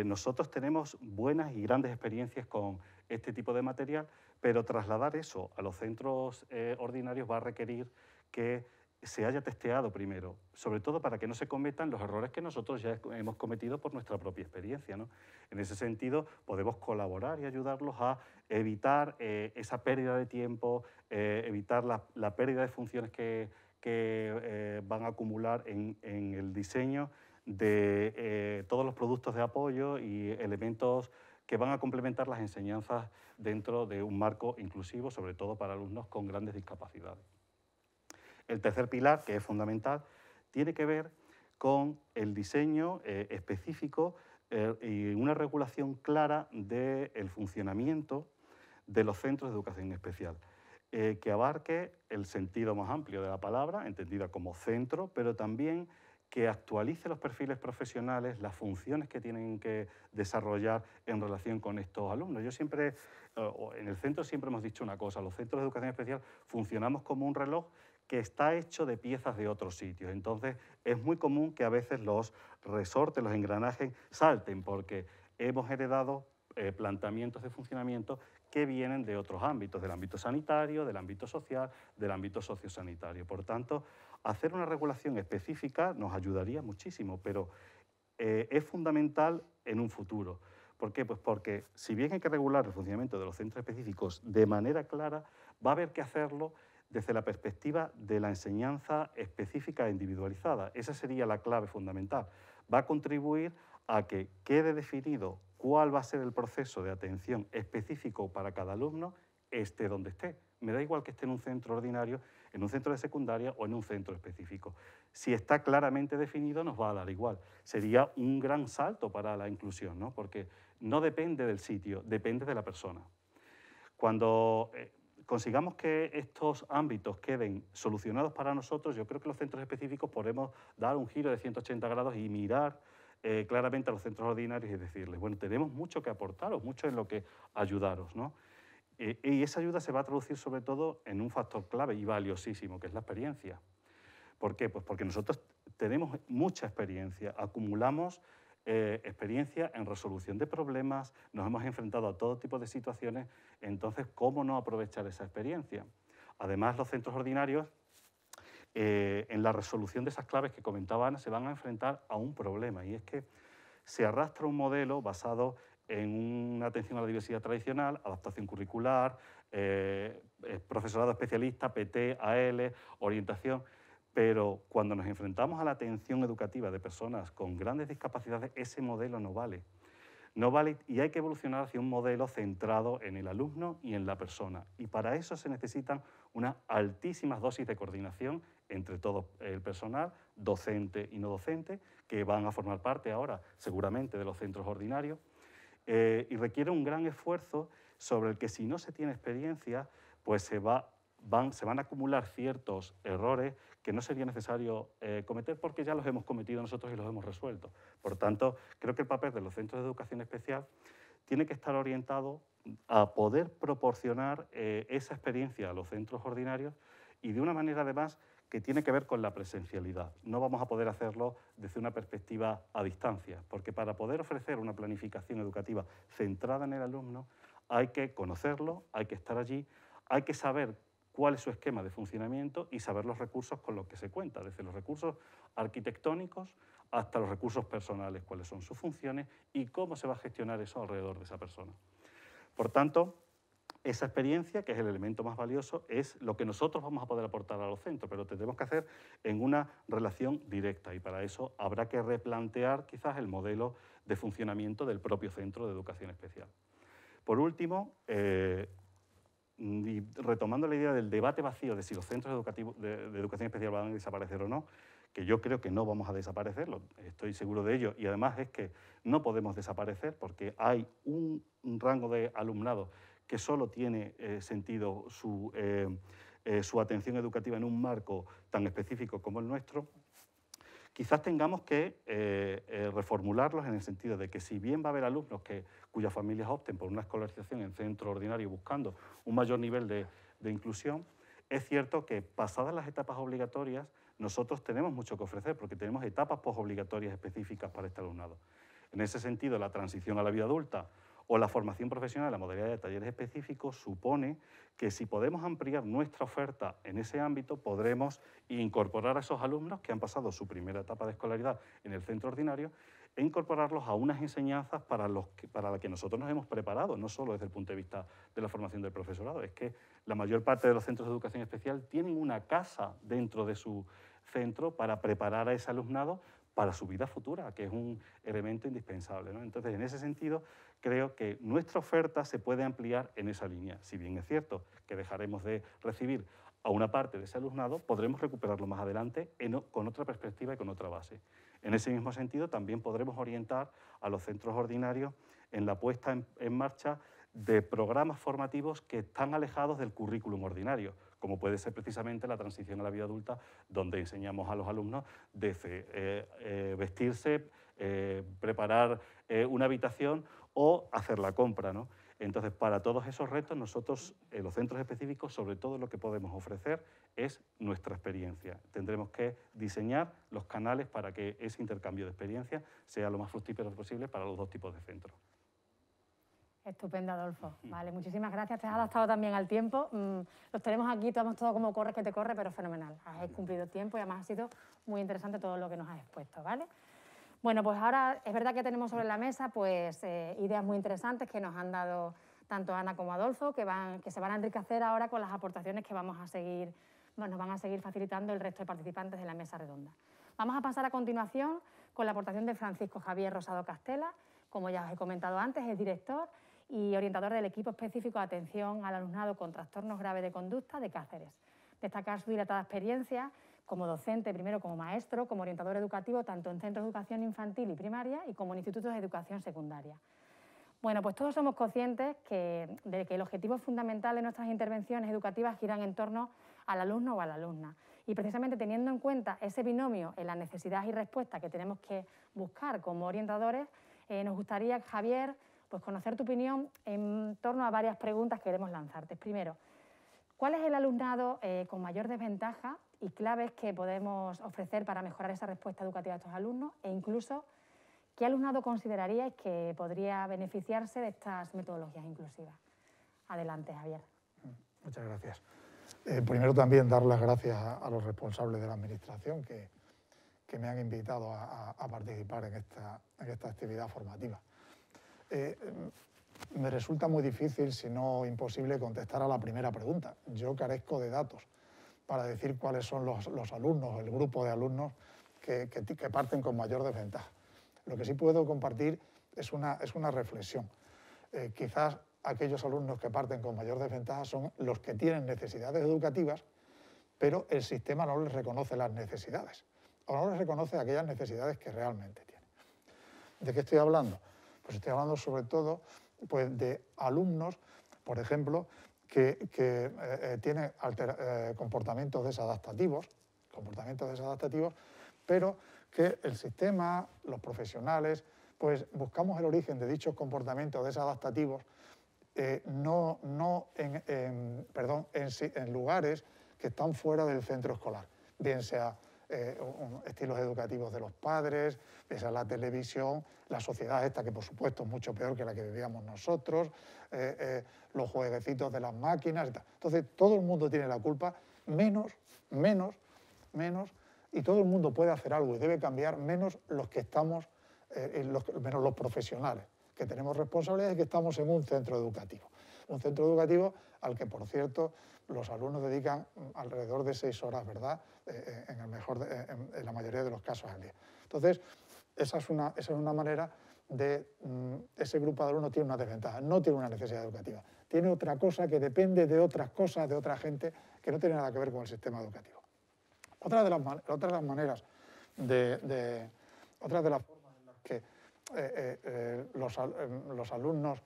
nosotros tenemos buenas y grandes experiencias con este tipo de material, pero trasladar eso a los centros ordinarios va a requerir que se haya testeado primero, sobre todo para que no se cometan los errores que nosotros ya hemos cometido por nuestra propia experiencia, ¿no? En ese sentido, podemos colaborar y ayudarlos a evitar esa pérdida de tiempo, evitar la pérdida de funciones que van a acumular en el diseño de todos los productos de apoyo y elementos que van a complementar las enseñanzas dentro de un marco inclusivo, sobre todo para alumnos con grandes discapacidades. El tercer pilar, que es fundamental, tiene que ver con el diseño específico y una regulación clara del funcionamiento de los centros de educación especial, que abarque el sentido más amplio de la palabra, entendida como centro, pero también que actualice los perfiles profesionales, las funciones que tienen que desarrollar en relación con estos alumnos. Yo siempre, en el centro siempre hemos dicho una cosa: los centros de educación especial funcionamos como un reloj que está hecho de piezas de otros sitios. Entonces, es muy común que a veces los resortes, los engranajes salten, porque hemos heredado planteamientos de funcionamiento que vienen de otros ámbitos, del ámbito sanitario, del ámbito social, del ámbito sociosanitario. Por tanto, hacer una regulación específica nos ayudaría muchísimo, pero es fundamental en un futuro. ¿Por qué? Pues porque si bien hay que regular el funcionamiento de los centros específicos de manera clara, va a haber que hacerlo desde la perspectiva de la enseñanza específica e individualizada. Esa sería la clave fundamental. Va a contribuir a que quede definido cuál va a ser el proceso de atención específico para cada alumno, esté donde esté. Me da igual que esté en un centro ordinario, en un centro de secundaria o en un centro específico. Si está claramente definido, nos va a dar igual. Sería un gran salto para la inclusión, ¿no? Porque no depende del sitio, depende de la persona. Cuando consigamos que estos ámbitos queden solucionados para nosotros, yo creo que los centros específicos podremos dar un giro de 180 grados y mirar claramente a los centros ordinarios y decirles, bueno, tenemos mucho que aportaros, mucho en lo que ayudaros, ¿no? Y esa ayuda se va a traducir sobre todo en un factor clave y valiosísimo, que es la experiencia. ¿Por qué? Pues porque nosotros tenemos mucha experiencia, acumulamos experiencia en resolución de problemas, nos hemos enfrentado a todo tipo de situaciones, entonces, ¿cómo no aprovechar esa experiencia? Además, los centros ordinarios, en la resolución de esas claves que comentaba Ana, se van a enfrentar a un problema, y es que se arrastra un modelo basado en una atención a la diversidad tradicional, adaptación curricular, profesorado especialista, PT, AL, orientación. Pero cuando nos enfrentamos a la atención educativa de personas con grandes discapacidades, ese modelo no vale. No vale y hay que evolucionar hacia un modelo centrado en el alumno y en la persona. Y para eso se necesitan unas altísimas dosis de coordinación entre todo el personal, docente y no docente, que van a formar parte ahora seguramente de los centros ordinarios. Y requiere un gran esfuerzo sobre el que si no se tiene experiencia, pues se van a acumular ciertos errores que no sería necesario cometer porque ya los hemos cometido nosotros y los hemos resuelto. Por tanto, creo que el papel de los centros de educación especial tiene que estar orientado a poder proporcionar esa experiencia a los centros ordinarios y de una manera además que tiene que ver con la presencialidad. No vamos a poder hacerlo desde una perspectiva a distancia, porque para poder ofrecer una planificación educativa centrada en el alumno hay que conocerlo, hay que estar allí, hay que saber cuál es su esquema de funcionamiento y saber los recursos con los que se cuenta, desde los recursos arquitectónicos hasta los recursos personales, cuáles son sus funciones y cómo se va a gestionar eso alrededor de esa persona. Por tanto, esa experiencia, que es el elemento más valioso, es lo que nosotros vamos a poder aportar a los centros, pero tendremos que hacer en una relación directa y para eso habrá que replantear quizás el modelo de funcionamiento del propio centro de educación especial. Por último, y retomando la idea del debate vacío de si los centros educativos de educación especial van a desaparecer o no, que yo creo que no vamos a desaparecerlo, estoy seguro de ello, y además es que no podemos desaparecer porque hay un rango de alumnado que solo tiene sentido su atención educativa en un marco tan específico como el nuestro. Quizás tengamos que reformularlos en el sentido de que si bien va a haber alumnos cuyas familias opten por una escolarización en centro ordinario buscando un mayor nivel de inclusión, es cierto que pasadas las etapas obligatorias nosotros tenemos mucho que ofrecer porque tenemos etapas postobligatorias específicas para este alumnado. En ese sentido, la transición a la vida adulta o la formación profesional en la modalidad de talleres específicos supone que si podemos ampliar nuestra oferta en ese ámbito, podremos incorporar a esos alumnos que han pasado su primera etapa de escolaridad en el centro ordinario e incorporarlos a unas enseñanzas para las que nosotros nos hemos preparado, no solo desde el punto de vista de la formación del profesorado, es que la mayor parte de los centros de educación especial tienen una casa dentro de su centro para preparar a ese alumnado para su vida futura, que es un elemento indispensable, ¿no? Entonces, en ese sentido, creo que nuestra oferta se puede ampliar en esa línea. Si bien es cierto que dejaremos de recibir a una parte de ese alumnado, podremos recuperarlo más adelante con otra perspectiva y con otra base. En ese mismo sentido, también podremos orientar a los centros ordinarios en la puesta en marcha de programas formativos que están alejados del currículum ordinario, como puede ser precisamente la transición a la vida adulta, donde enseñamos a los alumnos desde vestirse, preparar una habitación o hacer la compra, ¿no? Entonces, para todos esos retos, nosotros, en los centros específicos, sobre todo lo que podemos ofrecer es nuestra experiencia. Tendremos que diseñar los canales para que ese intercambio de experiencia sea lo más fructífero posible para los dos tipos de centros. Estupendo, Adolfo. Vale, muchísimas gracias. Te has adaptado también al tiempo. Los tenemos aquí, estamos todos como corres que te corre, pero fenomenal. Has cumplido el tiempo y además ha sido muy interesante todo lo que nos has expuesto, ¿vale? Bueno, pues ahora es verdad que tenemos sobre la mesa pues, ideas muy interesantes que nos han dado tanto Ana como Adolfo, que se van a enriquecer ahora con las aportaciones que nos van a seguir facilitando el resto de participantes de la mesa redonda. Vamos a pasar a continuación con la aportación de Francisco Javier Rosado Castela. Como ya os he comentado antes, es director y orientador del equipo específico de atención al alumnado con trastornos graves de conducta de Cáceres. Destacar su dilatada experiencia como docente, primero como maestro, como orientador educativo, tanto en centros de educación infantil y primaria y como en institutos de educación secundaria. Bueno, pues todos somos conscientes de que el objetivo fundamental de nuestras intervenciones educativas giran en torno al alumno o a la alumna. Y precisamente teniendo en cuenta ese binomio en la necesidad y respuesta que tenemos que buscar como orientadores, nos gustaría, Javier, pues conocer tu opinión en torno a varias preguntas que queremos lanzarte. Primero, ¿cuál es el alumnado con mayor desventaja y claves que podemos ofrecer para mejorar esa respuesta educativa a estos alumnos? E incluso, ¿qué alumnado consideraríais que podría beneficiarse de estas metodologías inclusivas? Adelante, Javier. Muchas gracias. Primero también dar las gracias a los responsables de la Administración que me han invitado a participar en esta actividad formativa. Me resulta muy difícil, si no imposible, contestar a la primera pregunta. Yo carezco de datos para decir cuáles son los alumnos, el grupo de alumnos que parten con mayor desventaja. Lo que sí puedo compartir es una reflexión. Quizás aquellos alumnos que parten con mayor desventaja son los que tienen necesidades educativas, pero el sistema no les reconoce las necesidades, o no les reconoce aquellas necesidades que realmente tienen. ¿De qué estoy hablando? Pues estoy hablando sobre todo pues, de alumnos, por ejemplo, que tienen comportamientos desadaptativos, pero que el sistema, los profesionales, pues buscamos el origen de dichos comportamientos desadaptativos en lugares que están fuera del centro escolar, bien sea estilos educativos de los padres, bien sea la televisión, la sociedad esta que por supuesto es mucho peor que la que vivíamos nosotros, los jueguecitos de las máquinas y tal. Entonces todo el mundo tiene la culpa, menos, y todo el mundo puede hacer algo y debe cambiar, menos los que estamos, menos los profesionales, que tenemos responsabilidad y que estamos en un centro educativo. Un centro educativo al que, por cierto, los alumnos dedican alrededor de 6 horas, ¿verdad?, en la mayoría de los casos al día. Entonces, esa es una manera de... ese grupo de alumnos tiene una desventaja, no tiene una necesidad educativa. Tiene otra cosa que depende de otras cosas, de otra gente, que no tiene nada que ver con el sistema educativo. Otra de las maneras otras de las formas en las que los alumnos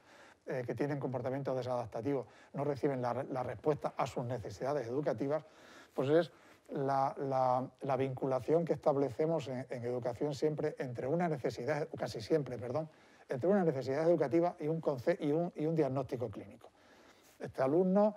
que tienen comportamientos desadaptativos no reciben la respuesta a sus necesidades educativas, pues es la vinculación que establecemos en educación siempre entre una necesidad, casi siempre, perdón, entre una necesidad educativa y un diagnóstico clínico. Este alumno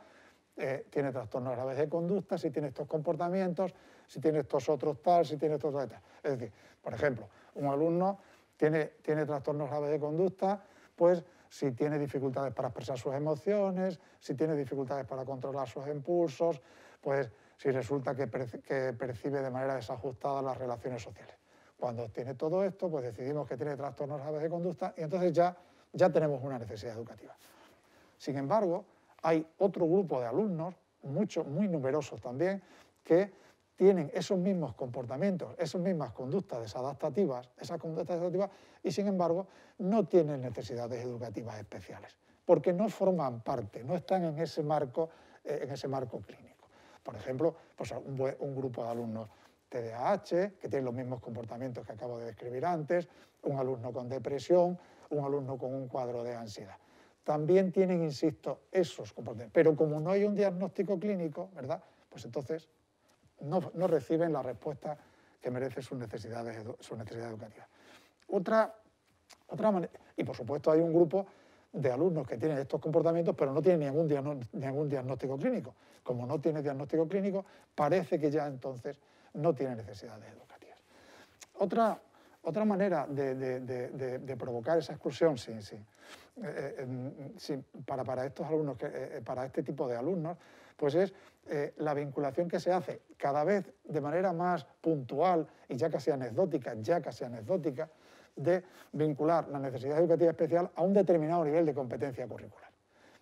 tiene trastornos graves de conducta, si tiene estos comportamientos, si tiene estos otros tal, si tiene estos tal. Es decir, por ejemplo, un alumno tiene trastornos graves de conducta, pues si tiene dificultades para expresar sus emociones, si tiene dificultades para controlar sus impulsos, pues si resulta que percibe de manera desajustada las relaciones sociales. Cuando tiene todo esto, pues decidimos que tiene trastornos graves de conducta y entonces ya tenemos una necesidad educativa. Sin embargo, hay otro grupo de alumnos, muy numerosos también, que tienen esos mismos comportamientos, esas mismas conductas desadaptativas, y sin embargo no tienen necesidades educativas especiales, porque no forman parte, no están en ese marco clínico. Por ejemplo, pues un grupo de alumnos TDAH, que tienen los mismos comportamientos que acabo de describir antes, un alumno con depresión, un alumno con un cuadro de ansiedad. También tienen, insisto, esos comportamientos, pero como no hay un diagnóstico clínico, ¿verdad?, pues entonces no reciben la respuesta que merece sus necesidades educativas. Otra manera, y por supuesto hay un grupo de alumnos que tienen estos comportamientos, pero no tienen ningún diagnóstico clínico. Como no tiene diagnóstico clínico, parece que ya entonces no tiene necesidades educativas. Otra manera de provocar esa exclusión para estos alumnos, para este tipo de alumnos, pues es la vinculación que se hace cada vez de manera más puntual y ya casi anecdótica, de vincular la necesidad educativa especial a un determinado nivel de competencia curricular.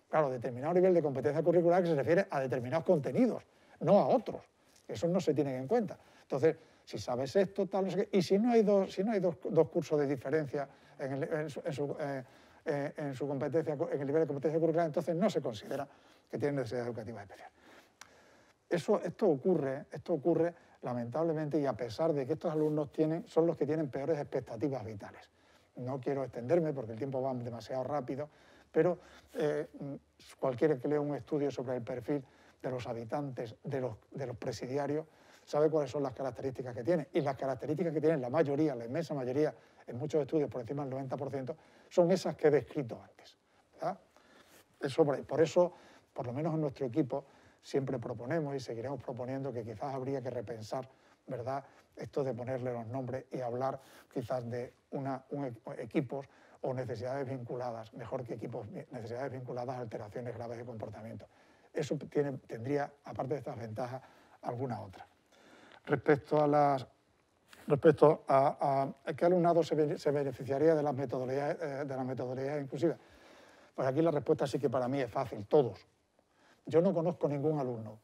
Claro, determinado nivel de competencia curricular que se refiere a determinados contenidos, no a otros. Eso no se tiene en cuenta. Entonces, si sabes esto, tal, no sé qué, y si no hay dos cursos de diferencia en su competencia, en el nivel de competencia curricular, entonces no se considera que tienen necesidad educativa especial. Esto ocurre lamentablemente, y a pesar de que estos alumnos son los que tienen peores expectativas vitales. No quiero extenderme porque el tiempo va demasiado rápido, pero cualquiera que lea un estudio sobre el perfil de los habitantes de los presidiarios sabe cuáles son las características que tienen. Y las características que tienen la mayoría, la inmensa mayoría, en muchos estudios por encima del 90%, son esas que he descrito antes, ¿verdad? Por eso, por lo menos en nuestro equipo, siempre proponemos y seguiremos proponiendo que quizás habría que repensar, ¿verdad?, esto de ponerle los nombres y hablar quizás de equipos o necesidades vinculadas, mejor que equipos, necesidades vinculadas a alteraciones graves de comportamiento. Eso tendría, aparte de estas ventajas, alguna otra. Respecto a qué alumnado se beneficiaría de las metodologías inclusivas, pues aquí la respuesta sí que para mí es fácil, todos. Yo no conozco ningún alumno,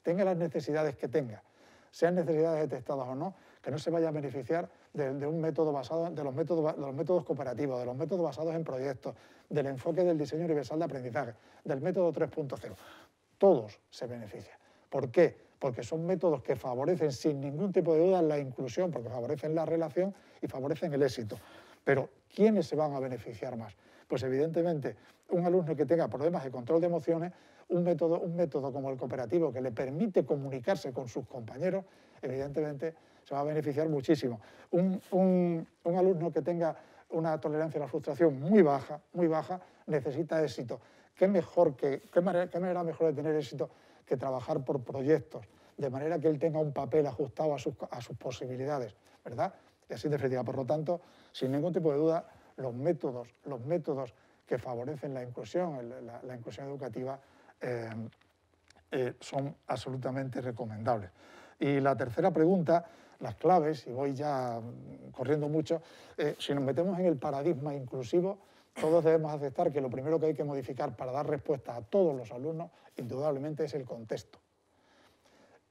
tenga las necesidades que tenga, sean necesidades detectadas o no, que no se vaya a beneficiar de un método basado, de los métodos cooperativos, de los métodos basados en proyectos, del enfoque del diseño universal de aprendizaje, del método 3.0. Todos se benefician. ¿Por qué? Porque son métodos que favorecen sin ningún tipo de duda la inclusión, porque favorecen la relación y favorecen el éxito. Pero, ¿quiénes se van a beneficiar más? Pues evidentemente, un alumno que tenga problemas de control de emociones, un método como el cooperativo que le permite comunicarse con sus compañeros, evidentemente se va a beneficiar muchísimo. Un alumno que tenga una tolerancia a la frustración muy baja, necesita éxito. ¿Qué manera mejor de tener éxito que trabajar por proyectos, de manera que él tenga un papel ajustado a sus posibilidades, ¿verdad? Y así de definitiva. Por lo tanto, sin ningún tipo de duda, los métodos que favorecen la inclusión educativa son absolutamente recomendables. Y la tercera pregunta, las claves, y voy ya corriendo mucho, si nos metemos en el paradigma inclusivo, todos debemos aceptar que lo primero que hay que modificar para dar respuesta a todos los alumnos, indudablemente, es el contexto.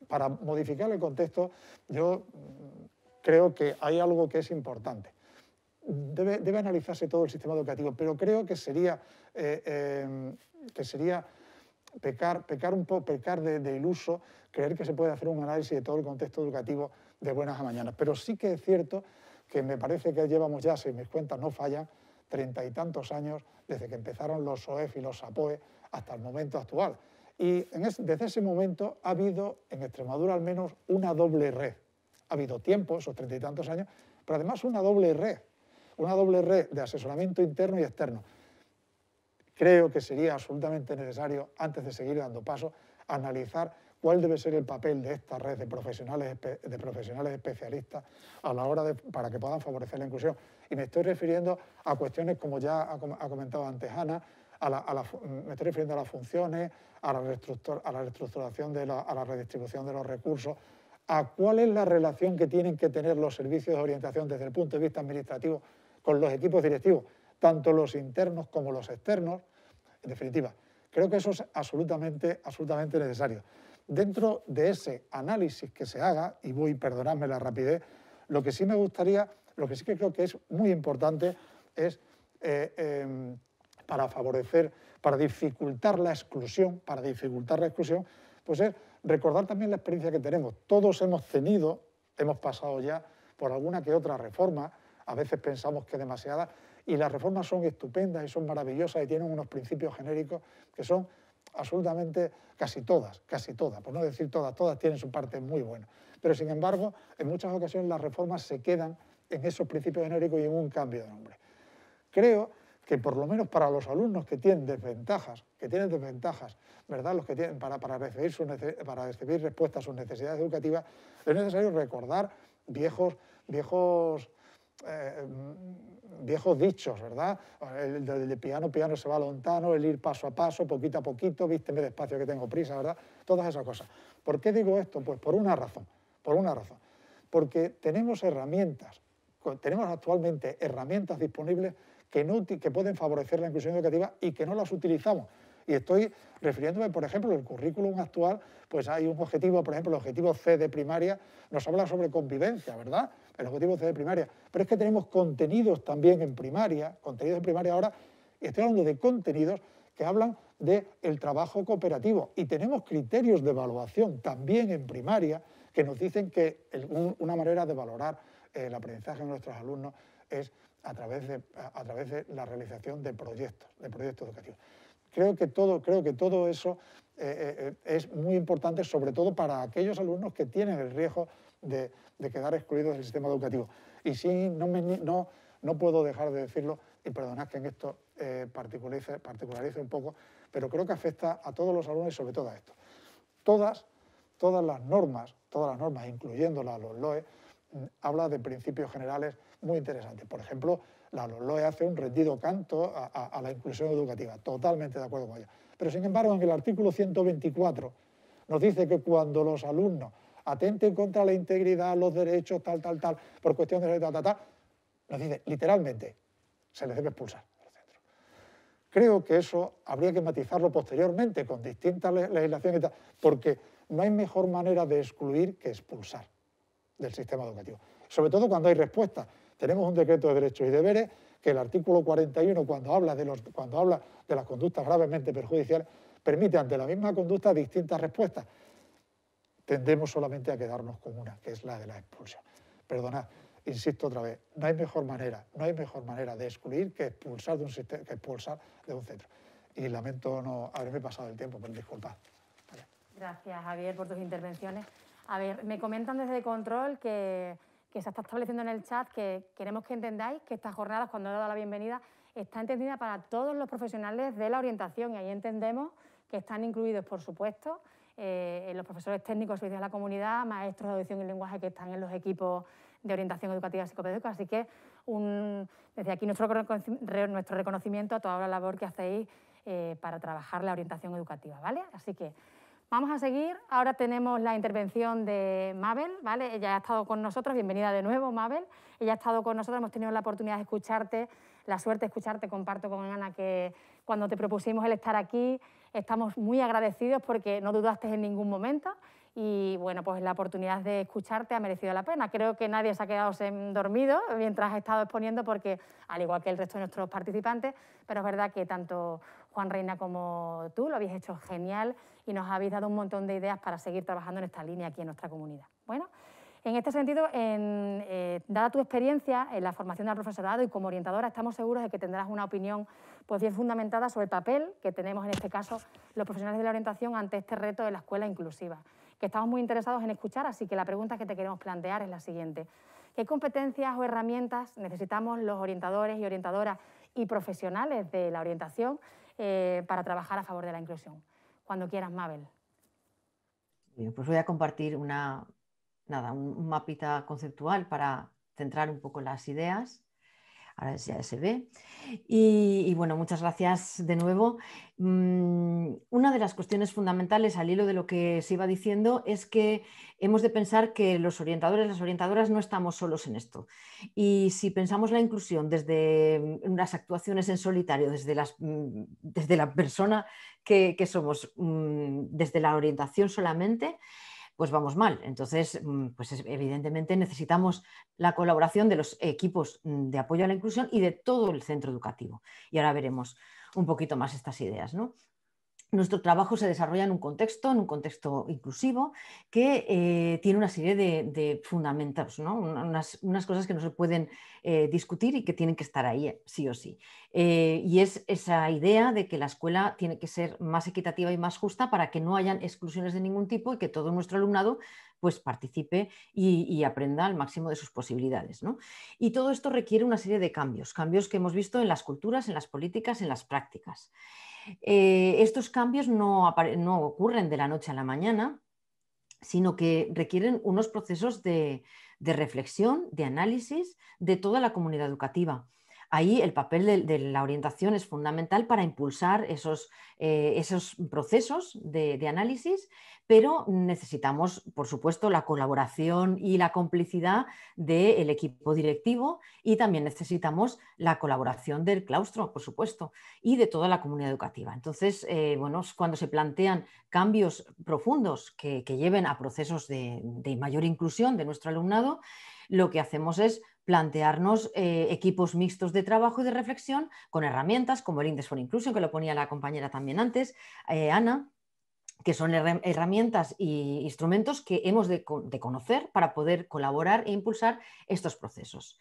Para modificar el contexto, yo creo que hay algo que es importante. Debe analizarse todo el sistema educativo, pero creo que sería pecar de iluso creer que se puede hacer un análisis de todo el contexto educativo de buenas a mañanas. Pero sí que es cierto que me parece que llevamos ya, si mis cuentas no fallan, 30 y tantos años desde que empezaron los SOEF y los SAPOE hasta el momento actual. Y desde ese momento ha habido, en Extremadura al menos, una doble red. Ha habido tiempo, esos 30 y tantos años, pero además una doble red de asesoramiento interno y externo. Creo que sería absolutamente necesario, antes de seguir dando paso, analizar cuál debe ser el papel de esta red de profesionales especialistas a la hora para que puedan favorecer la inclusión. Y me estoy refiriendo a cuestiones, como ya ha comentado antes Ana, me estoy refiriendo a las funciones, a la reestructuración, a la redistribución de los recursos, a cuál es la relación que tienen que tener los servicios de orientación desde el punto de vista administrativo con los equipos directivos, tanto los internos como los externos. En definitiva, creo que eso es absolutamente necesario. Dentro de ese análisis que se haga, y perdonadme la rapidez, lo que sí que creo que es muy importante es para dificultar la exclusión, pues es recordar también la experiencia que tenemos. Todos hemos pasado ya por alguna que otra reforma, a veces pensamos que demasiada, y las reformas son estupendas y son maravillosas y tienen unos principios genéricos que son absolutamente, casi todas, por no decir todas tienen su parte muy buena. Pero sin embargo, en muchas ocasiones las reformas se quedan en esos principios genéricos y en un cambio de nombre. Creo que por lo menos para los alumnos que tienen desventajas, ¿verdad? Los que tienen para recibir respuesta a sus necesidades educativas, es necesario recordar viejos dichos, ¿verdad? El de piano, piano se va lontano, el ir paso a paso, poquito a poquito, vísteme despacio que tengo prisa, ¿verdad? Todas esas cosas. ¿Por qué digo esto? Pues por una razón. Porque tenemos actualmente herramientas disponibles que pueden favorecer la inclusión educativa y que no las utilizamos. Y estoy refiriéndome, por ejemplo, el currículum actual, pues hay un objetivo, por ejemplo, el objetivo C de primaria, nos habla sobre convivencia, ¿verdad? El objetivo C de primaria. Pero es que tenemos contenidos también en primaria, ahora, y estoy hablando de contenidos que hablan del trabajo cooperativo. Y tenemos criterios de evaluación también en primaria que nos dicen que una manera de valorar el aprendizaje de nuestros alumnos es a través de la realización de proyectos educativos. Creo que todo eso es muy importante, sobre todo para aquellos alumnos que tienen el riesgo de quedar excluidos del sistema educativo. Y sí, no puedo dejar de decirlo, y perdonad que en esto particularice un poco, pero creo que afecta a todos los alumnos y sobre todo a esto. Todas las normas, incluyendo la LOE, habla de principios generales muy interesantes. Por ejemplo, la LOE hace un rendido canto a la inclusión educativa, totalmente de acuerdo con ella. Pero, sin embargo, en el artículo 124 nos dice que cuando los alumnos atenten contra la integridad, los derechos, tal, por cuestión de tal, nos dice literalmente, se les debe expulsar del centro. Creo que eso habría que matizarlo posteriormente con distintas legislaciones y tal, porque no hay mejor manera de excluir que expulsar del sistema educativo. Sobre todo cuando hay respuesta. Tenemos un decreto de derechos y deberes que el artículo 41, cuando habla de las conductas gravemente perjudiciales, permite ante la misma conducta distintas respuestas. Tendemos solamente a quedarnos con una, que es la de la expulsión. Perdonad, insisto otra vez, no hay mejor manera de excluir que expulsar de un centro. Y lamento no haberme pasado el tiempo, pero disculpad. Vale. Gracias, Javier, por tus intervenciones. A ver, me comentan desde Control que se está estableciendo en el chat que queremos que entendáis que estas jornadas, cuando he dado la bienvenida, está entendida para todos los profesionales de la orientación y ahí entendemos que están incluidos, por supuesto, los profesores técnicos de servicios a la comunidad, maestros de audición y lenguaje que están en los equipos de orientación educativa y psicopedagógica. Así que desde aquí nuestro reconocimiento a toda la labor que hacéis para trabajar la orientación educativa, ¿vale? Así que vamos a seguir. Ahora tenemos la intervención de Mabel, ¿vale? Ella ha estado con nosotros. Bienvenida de nuevo, Mabel. Ella ha estado con nosotros, hemos tenido la oportunidad de escucharte, la suerte de escucharte. Comparto con Ana que cuando te propusimos el estar aquí estamos muy agradecidos porque no dudaste en ningún momento y, bueno, pues la oportunidad de escucharte ha merecido la pena. Creo que nadie se ha quedado dormido mientras has estado exponiendo porque, al igual que el resto de nuestros participantes, pero es verdad que tanto Juan Reina como tú lo habéis hecho genial y nos habéis dado un montón de ideas para seguir trabajando en esta línea aquí en nuestra comunidad. Bueno, en este sentido, dada tu experiencia en la formación del profesorado y como orientadora, estamos seguros de que tendrás una opinión pues, bien fundamentada sobre el papel que tenemos, en este caso, los profesionales de la orientación ante este reto de la escuela inclusiva, que estamos muy interesados en escuchar, así que la pregunta que te queremos plantear es la siguiente. ¿Qué competencias o herramientas necesitamos los orientadores y orientadoras y profesionales de la orientación para trabajar a favor de la inclusión? Cuando quieras, Mabel. Bien, pues voy a compartir un mapita conceptual para centrar un poco las ideas. Ahora ya se ve. Y bueno, muchas gracias de nuevo. Una de las cuestiones fundamentales al hilo de lo que se iba diciendo es que hemos de pensar que los orientadores, las orientadoras no estamos solos en esto. Y si pensamos la inclusión desde las actuaciones en solitario, desde la persona que somos, desde la orientación solamente, pues vamos mal. Entonces, pues evidentemente necesitamos la colaboración de los equipos de apoyo a la inclusión y de todo el centro educativo. Y ahora veremos un poquito más estas ideas, ¿no? Nuestro trabajo se desarrolla en un contexto inclusivo que tiene una serie de fundamentos, ¿no? unas cosas que no se pueden discutir y que tienen que estar ahí sí o sí. Y es esa idea de que la escuela tiene que ser más equitativa y más justa para que no hayan exclusiones de ningún tipo y que todo nuestro alumnado pues participe y aprenda al máximo de sus posibilidades, ¿no? Y todo esto requiere una serie de cambios, cambios que hemos visto en las culturas, en las políticas, en las prácticas. Estos cambios no ocurren de la noche a la mañana, sino que requieren unos procesos de reflexión, de análisis de toda la comunidad educativa. Ahí el papel de la orientación es fundamental para impulsar esos procesos de análisis, pero necesitamos, por supuesto, la colaboración y la complicidad del equipo directivo, y también necesitamos la colaboración del claustro, por supuesto, y de toda la comunidad educativa. Entonces, bueno, cuando se plantean cambios profundos que lleven a procesos de mayor inclusión de nuestro alumnado, lo que hacemos es plantearnos equipos mixtos de trabajo y de reflexión con herramientas como el Index for Inclusion, que lo ponía la compañera también antes, Ana, que son herramientas e instrumentos que hemos de conocer para poder colaborar e impulsar estos procesos.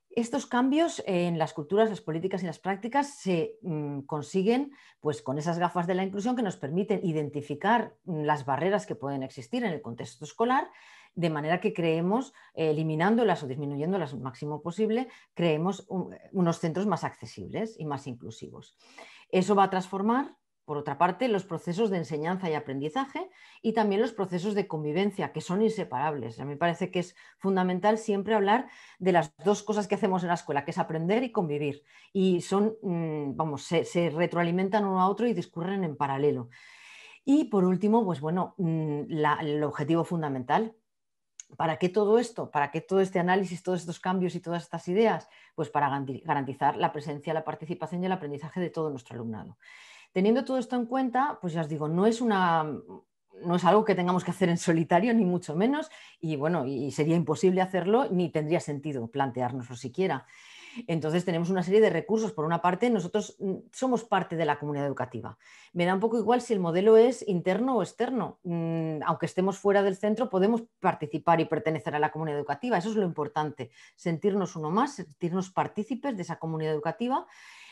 Estos cambios en las culturas, las políticas y las prácticas se consiguen pues, con esas gafas de la inclusión que nos permiten identificar las barreras que pueden existir en el contexto escolar, de manera que creemos, eliminándolas o disminuyéndolas lo máximo posible, creemos unos centros más accesibles y más inclusivos. Eso va a transformar, por otra parte, los procesos de enseñanza y aprendizaje y también los procesos de convivencia, que son inseparables. A mí me parece que es fundamental siempre hablar de las dos cosas que hacemos en la escuela, que es aprender y convivir. Y son, se retroalimentan uno a otro y discurren en paralelo. Y por último, pues bueno, el objetivo fundamental. ¿Para qué todo esto? ¿Para qué todo este análisis, todos estos cambios y todas estas ideas? Pues para garantizar la presencia, la participación y el aprendizaje de todo nuestro alumnado. Teniendo todo esto en cuenta, pues ya os digo, no es algo que tengamos que hacer en solitario, ni mucho menos, y bueno, y sería imposible hacerlo, ni tendría sentido planteárnoslo siquiera. Entonces tenemos una serie de recursos. Por una parte, nosotros somos parte de la comunidad educativa. Me da un poco igual si el modelo es interno o externo. Aunque estemos fuera del centro, podemos participar y pertenecer a la comunidad educativa. Eso es lo importante, sentirnos uno más, sentirnos partícipes de esa comunidad educativa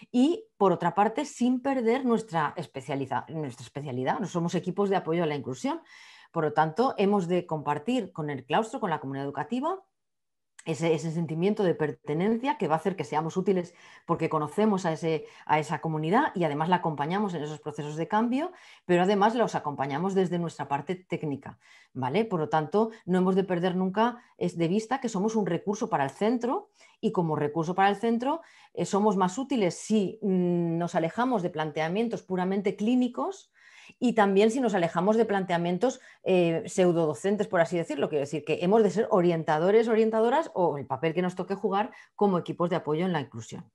y, por otra parte, sin perder nuestra especialidad. No somos equipos de apoyo a la inclusión. Por lo tanto, hemos de compartir con el claustro, con la comunidad educativa, ese sentimiento de pertenencia que va a hacer que seamos útiles porque conocemos a esa comunidad y además la acompañamos en esos procesos de cambio, pero además los acompañamos desde nuestra parte técnica, ¿vale? Por lo tanto, no hemos de perder nunca de vista que somos un recurso para el centro, y como recurso para el centro somos más útiles si nos alejamos de planteamientos puramente clínicos, y también si nos alejamos de planteamientos pseudodocentes, por así decirlo. Quiero decir que hemos de ser orientadores, orientadoras, o el papel que nos toque jugar como equipos de apoyo en la inclusión.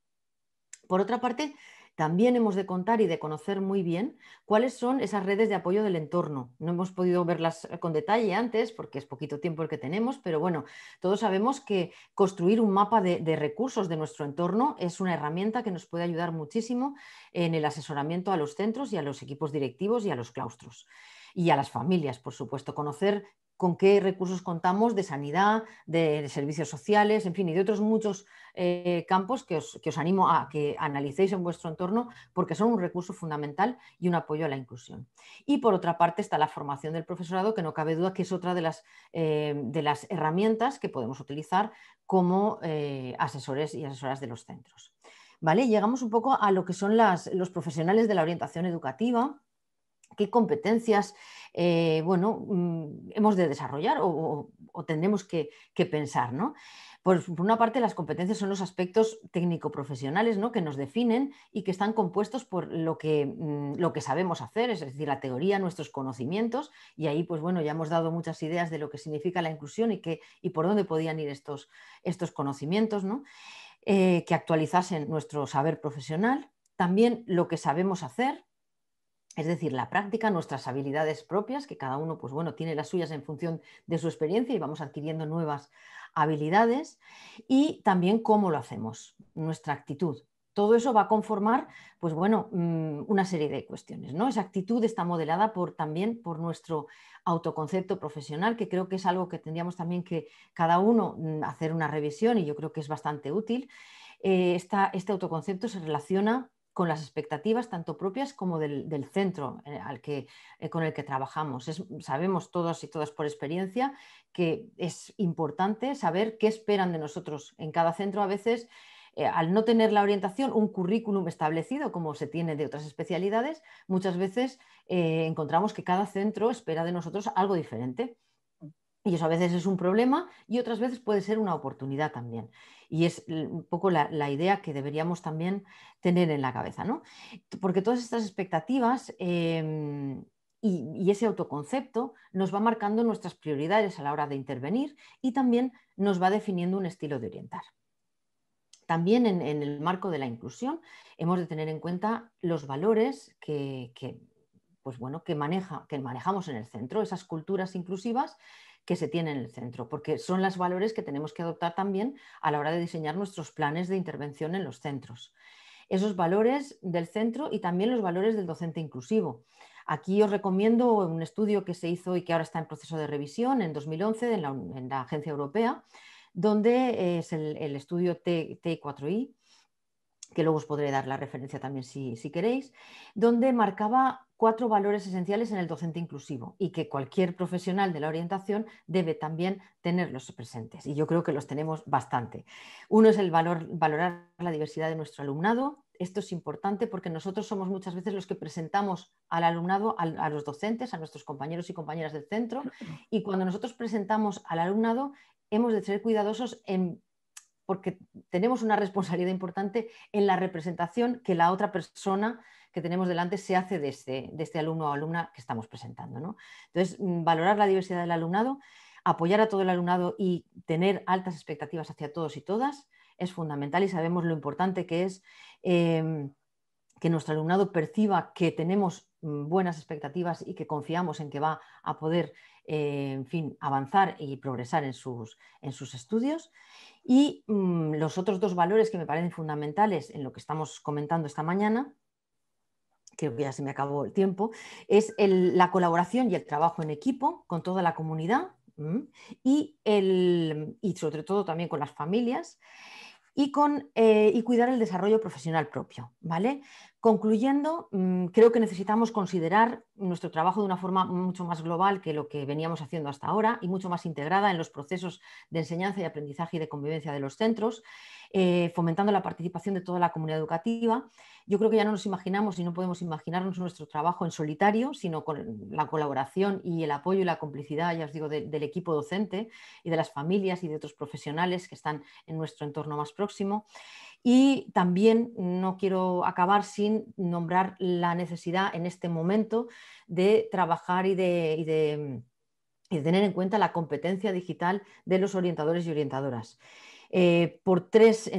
Por otra parte, también hemos de contar y de conocer muy bien cuáles son esas redes de apoyo del entorno. No hemos podido verlas con detalle antes porque es poquito tiempo el que tenemos, pero bueno, todos sabemos que construir un mapa de recursos de nuestro entorno es una herramienta que nos puede ayudar muchísimo en el asesoramiento a los centros y a los equipos directivos y a los claustros. Y a las familias, por supuesto, conocer con qué recursos contamos de sanidad, de servicios sociales, en fin, y de otros muchos campos que os animo a que analicéis en vuestro entorno porque son un recurso fundamental y un apoyo a la inclusión. Y por otra parte está la formación del profesorado, que no cabe duda que es otra de las herramientas que podemos utilizar como asesores y asesoras de los centros. ¿Vale? Llegamos un poco a lo que son los profesionales de la orientación educativa. ¿Qué competencias hemos de desarrollar o tendremos que pensar, ¿no? Por una parte, las competencias son los aspectos técnico-profesionales, ¿no?, que nos definen y que están compuestos por lo que sabemos hacer, es decir, la teoría, nuestros conocimientos, y ahí pues, bueno, ya hemos dado muchas ideas de lo que significa la inclusión y por dónde podían ir estos conocimientos, ¿no? Que actualizasen nuestro saber profesional. También lo que sabemos hacer, es decir, la práctica, nuestras habilidades propias, que cada uno pues, bueno, tiene las suyas en función de su experiencia y vamos adquiriendo nuevas habilidades, y también cómo lo hacemos, nuestra actitud. Todo eso va a conformar pues, bueno, una serie de cuestiones, ¿no? Esa actitud está modelada también por nuestro autoconcepto profesional, que creo que es algo que tendríamos también que cada uno hacer una revisión, y yo creo que es bastante útil. Este autoconcepto se relaciona con las expectativas tanto propias como del centro con el que trabajamos. Sabemos todos y todas por experiencia que es importante saber qué esperan de nosotros en cada centro. A veces, al no tener la orientación, un currículum establecido como se tiene de otras especialidades, muchas veces encontramos que cada centro espera de nosotros algo diferente. Y eso a veces es un problema y otras veces puede ser una oportunidad también. Y es un poco la idea que deberíamos también tener en la cabeza, ¿no? Porque todas estas expectativas y ese autoconcepto nos va marcando nuestras prioridades a la hora de intervenir y también nos va definiendo un estilo de orientar. También en el marco de la inclusión hemos de tener en cuenta los valores que manejamos en el centro, esas culturas inclusivas que se tienen en el centro, porque son los valores que tenemos que adoptar también a la hora de diseñar nuestros planes de intervención en los centros. Esos valores del centro y también los valores del docente inclusivo. Aquí os recomiendo un estudio que se hizo y que ahora está en proceso de revisión en 2011 en la Agencia Europea, donde es el estudio TI4I, que luego os podré dar la referencia también si queréis, donde marcaba 4 valores esenciales en el docente inclusivo y que cualquier profesional de la orientación debe también tenerlos presentes. Y yo creo que los tenemos bastante. Uno es el valorar la diversidad de nuestro alumnado. Esto es importante porque nosotros somos muchas veces los que presentamos al alumnado, a los docentes, a nuestros compañeros y compañeras del centro, y cuando nosotros presentamos al alumnado hemos de ser cuidadosos porque tenemos una responsabilidad importante en la representación que la otra persona que tenemos delante se hace de este alumno o alumna que estamos presentando, ¿no? Entonces, valorar la diversidad del alumnado, apoyar a todo el alumnado y tener altas expectativas hacia todos y todas es fundamental, y sabemos lo importante que es que nuestro alumnado perciba que tenemos buenas expectativas y que confiamos en que va a poder avanzar y progresar en sus estudios. Y los otros 2 valores que me parecen fundamentales en lo que estamos comentando esta mañana, creo que ya se me acabó el tiempo, es la colaboración y el trabajo en equipo con toda la comunidad y sobre todo también con las familias y cuidar el desarrollo profesional propio, ¿vale? Concluyendo, creo que necesitamos considerar nuestro trabajo de una forma mucho más global que lo que veníamos haciendo hasta ahora y mucho más integrada en los procesos de enseñanza y aprendizaje y de convivencia de los centros, fomentando la participación de toda la comunidad educativa. Yo creo que ya no nos imaginamos y no podemos imaginarnos nuestro trabajo en solitario, sino con la colaboración y el apoyo y la complicidad, ya os digo, del equipo docente y de las familias y de otros profesionales que están en nuestro entorno más próximo. Y también no quiero acabar sin nombrar la necesidad en este momento de trabajar y de tener en cuenta la competencia digital de los orientadores y orientadoras. En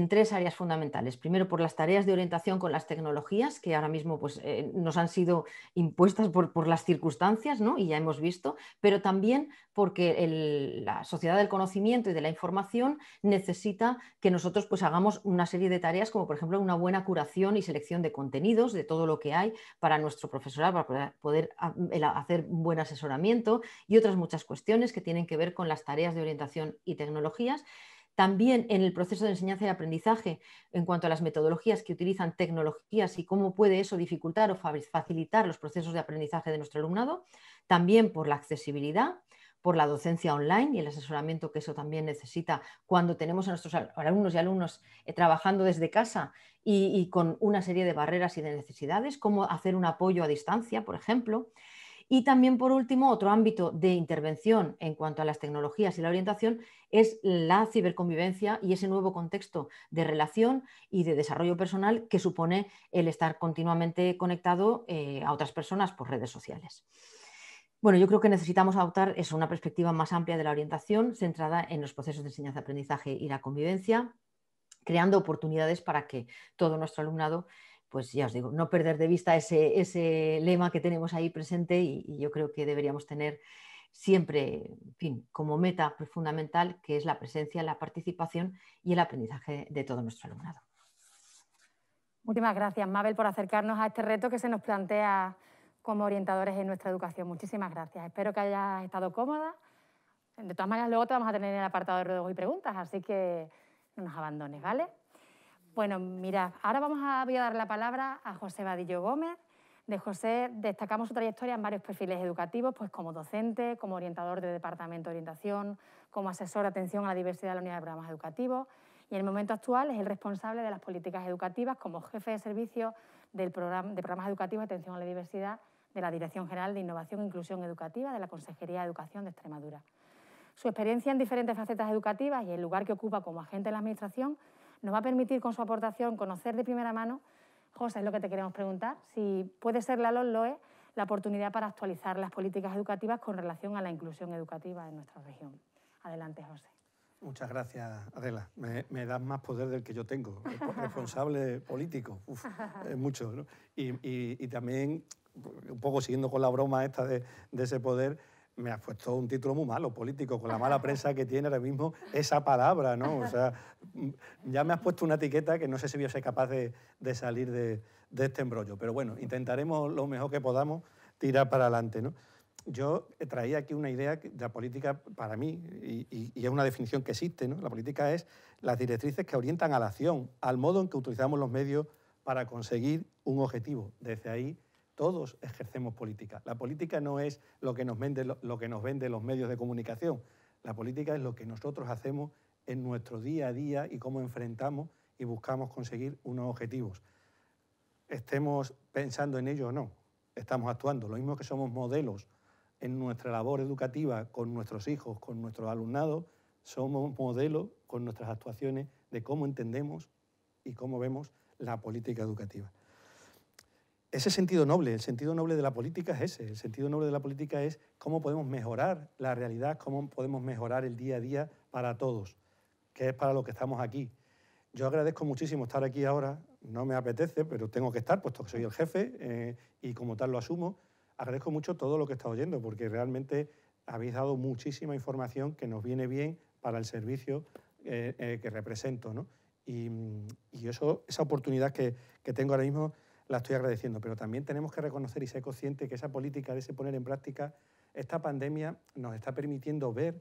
3 áreas fundamentales. Primero, por las tareas de orientación con las tecnologías, que ahora mismo nos han sido impuestas por las circunstancias, ¿no? Y ya hemos visto, pero también porque la sociedad del conocimiento y de la información necesita que nosotros hagamos una serie de tareas, como por ejemplo una buena curación y selección de contenidos, de todo lo que hay para nuestro profesorado, para poder hacer un buen asesoramiento y otras muchas cuestiones que tienen que ver con las tareas de orientación y tecnologías. También en el proceso de enseñanza y aprendizaje, en cuanto a las metodologías que utilizan tecnologías y cómo puede eso dificultar o facilitar los procesos de aprendizaje de nuestro alumnado. También por la accesibilidad, por la docencia online y el asesoramiento que eso también necesita cuando tenemos a nuestros alumnos y alumnos trabajando desde casa y con una serie de barreras y de necesidades, cómo hacer un apoyo a distancia, por ejemplo. Y también, por último, otro ámbito de intervención en cuanto a las tecnologías y la orientación es la ciberconvivencia y ese nuevo contexto de relación y de desarrollo personal que supone el estar continuamente conectado a otras personas por redes sociales. Bueno, yo creo que necesitamos adoptar una perspectiva más amplia de la orientación, centrada en los procesos de enseñanza-aprendizaje y la convivencia, creando oportunidades para que todo nuestro alumnado, pues ya os digo, no perder de vista ese lema que tenemos ahí presente y yo creo que deberíamos tener siempre, en fin, como meta fundamental, que es la presencia, la participación y el aprendizaje de todo nuestro alumnado. Muchísimas gracias, Mabel, por acercarnos a este reto que se nos plantea como orientadores en nuestra educación. Muchísimas gracias. Espero que hayas estado cómoda. De todas maneras, luego te vamos a tener en el apartado de ruegos y preguntas, así que no nos abandones, ¿vale? Bueno, mirad, ahora voy a dar la palabra a José Vadillo Gómez. De José destacamos su trayectoria en varios perfiles educativos, pues como docente, como orientador de departamento de orientación, como asesor de atención a la diversidad de la unidad de programas educativos, y en el momento actual es el responsable de las políticas educativas como jefe de servicio de programas educativos de atención a la diversidad de la Dirección General de Innovación e Inclusión Educativa de la Consejería de Educación de Extremadura. Su experiencia en diferentes facetas educativas y el lugar que ocupa como agente en la Administración nos va a permitir con su aportación conocer de primera mano, José, es lo que te queremos preguntar, si puede ser la LOE la oportunidad para actualizar las políticas educativas con relación a la inclusión educativa en nuestra región. Adelante, José. Muchas gracias, Adela. Me das más poder del que yo tengo. Responsable político, es mucho, ¿no? Y también, un poco siguiendo con la broma esta de ese poder, me has puesto un título muy malo, político, con la mala prensa que tiene ahora mismo esa palabra, ¿no? O sea, ya me has puesto una etiqueta que no sé si voy a ser capaz de salir de este embrollo. Pero bueno, intentaremos lo mejor que podamos tirar para adelante, ¿no? Yo traía aquí una idea de la política para mí, y es una definición que existe, ¿no? La política es las directrices que orientan a la acción, al modo en que utilizamos los medios para conseguir un objetivo. Desde ahí todos ejercemos política. La política no es lo que nos vende los medios de comunicación. La política es lo que nosotros hacemos en nuestro día a día y cómo enfrentamos y buscamos conseguir unos objetivos. Estemos pensando en ello o no, estamos actuando. Lo mismo que somos modelos en nuestra labor educativa con nuestros hijos, con nuestros alumnados, somos modelos con nuestras actuaciones de cómo entendemos y cómo vemos la política educativa. Ese sentido noble, el sentido noble de la política es ese. El sentido noble de la política es cómo podemos mejorar la realidad, cómo podemos mejorar el día a día para todos, que es para lo que estamos aquí. Yo agradezco muchísimo estar aquí ahora, no me apetece, pero tengo que estar, puesto que soy el jefe y como tal lo asumo. Agradezco mucho todo lo que he estado oyendo, porque realmente habéis dado muchísima información que nos viene bien para el servicio que represento, ¿no? Y esa oportunidad que tengo ahora mismo la estoy agradeciendo, pero también tenemos que reconocer y ser conscientes que esa política de ese poner en práctica, esta pandemia nos está permitiendo ver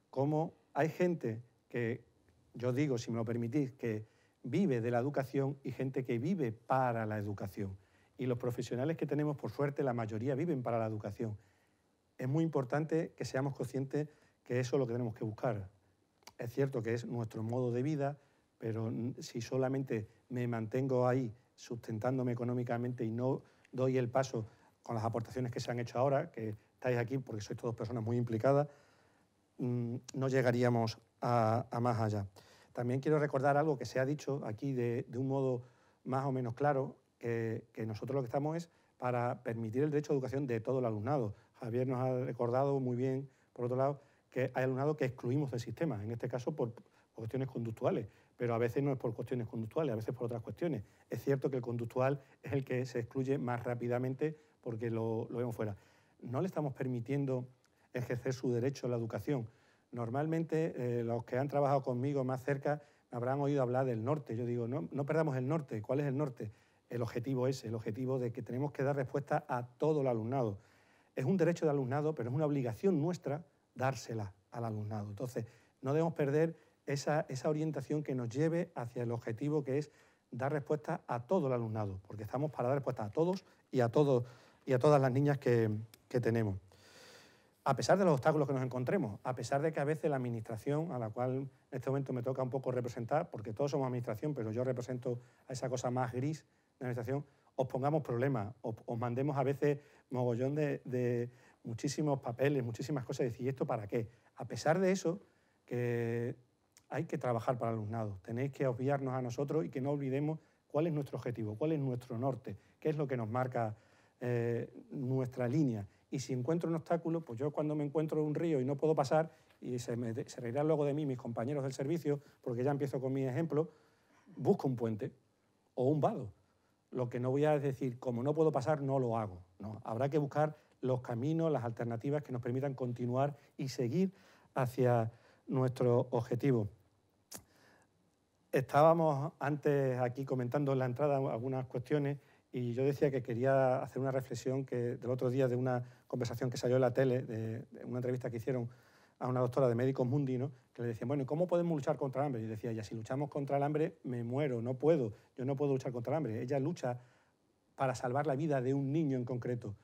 cómo hay gente que, yo digo, si me lo permitís, que vive de la educación y gente que vive para la educación. Y los profesionales que tenemos, por suerte, la mayoría viven para la educación. Es muy importante que seamos conscientes que eso es lo que tenemos que buscar. Es cierto que es nuestro modo de vida, pero si solamente me mantengo ahí sustentándome económicamente y no doy el paso con las aportaciones que se han hecho ahora, que estáis aquí porque sois todas personas muy implicadas, no llegaríamos a más allá. También quiero recordar algo que se ha dicho aquí de un modo más o menos claro, que nosotros lo que estamos es para permitir el derecho a educación de todo el alumnado. Javier nos ha recordado muy bien, por otro lado, que hay alumnado que excluimos del sistema, en este caso por cuestiones conductuales, pero a veces no es por cuestiones conductuales, a veces por otras cuestiones. Es cierto que el conductual es el que se excluye más rápidamente porque lo vemos fuera. No le estamos permitiendo ejercer su derecho a la educación. Normalmente los que han trabajado conmigo más cerca me habrán oído hablar del norte. Yo digo, no perdamos el norte. ¿Cuál es el norte? El objetivo ese, el objetivo de que tenemos que dar respuesta a todo el alumnado. Es un derecho del alumnado, pero es una obligación nuestra dársela al alumnado. Entonces, no debemos perder esa orientación que nos lleve hacia el objetivo que es dar respuesta a todo el alumnado, porque estamos para dar respuesta a todos y a todas las niñas que tenemos. A pesar de los obstáculos que nos encontremos, a pesar de que a veces la administración, a la cual en este momento me toca un poco representar, porque todos somos administración, pero yo represento a esa cosa más gris de la administración, os pongamos problemas, os mandemos a veces mogollón de muchísimos papeles, muchísimas cosas, y decir, ¿y esto para qué? A pesar de eso, que hay que trabajar para el alumnado. Tenéis que obviarnos a nosotros y que no olvidemos cuál es nuestro objetivo, cuál es nuestro norte, qué es lo que nos marca nuestra línea. Y si encuentro un obstáculo, pues yo cuando me encuentro en un río y no puedo pasar, y se reirán luego de mí mis compañeros del servicio, porque ya empiezo con mi ejemplo, busco un puente o un vado. Lo que no voy a decir, como no puedo pasar, no lo hago. No, habrá que buscar los caminos, las alternativas que nos permitan continuar y seguir hacia nuestro objetivo. Estábamos antes aquí comentando en la entrada algunas cuestiones y yo decía que quería hacer una reflexión del otro día de una conversación que salió en la tele, de una entrevista que hicieron a una doctora de Médicos Mundi, ¿no?, que le decían, bueno, ¿cómo podemos luchar contra el hambre? Y decía ella, si luchamos contra el hambre, me muero, no puedo, yo no puedo luchar contra el hambre. Ella lucha para salvar la vida de un niño en concreto.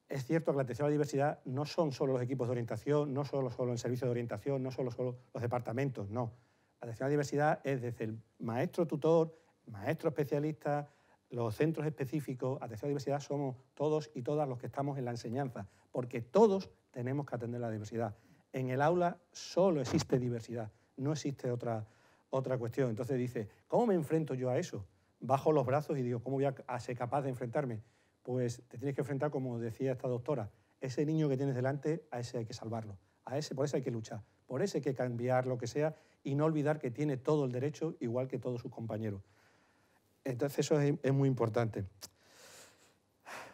Es cierto que la atención a la diversidad no son solo los equipos de orientación, no solo el servicio de orientación, no solo los departamentos, no. La atención a la diversidad es desde el maestro tutor, maestro especialista, los centros específicos. Atención a la diversidad somos todos y todas los que estamos en la enseñanza, porque todos tenemos que atender la diversidad. En el aula solo existe diversidad, no existe otra cuestión. Entonces dice, ¿cómo me enfrento yo a eso? Bajo los brazos y digo, ¿cómo voy a ser capaz de enfrentarme? Pues te tienes que enfrentar, como decía esta doctora, ese niño que tienes delante, a ese hay que salvarlo, por ese hay que luchar, por ese hay que cambiar lo que sea y no olvidar que tiene todo el derecho, igual que todos sus compañeros. Entonces eso es muy importante.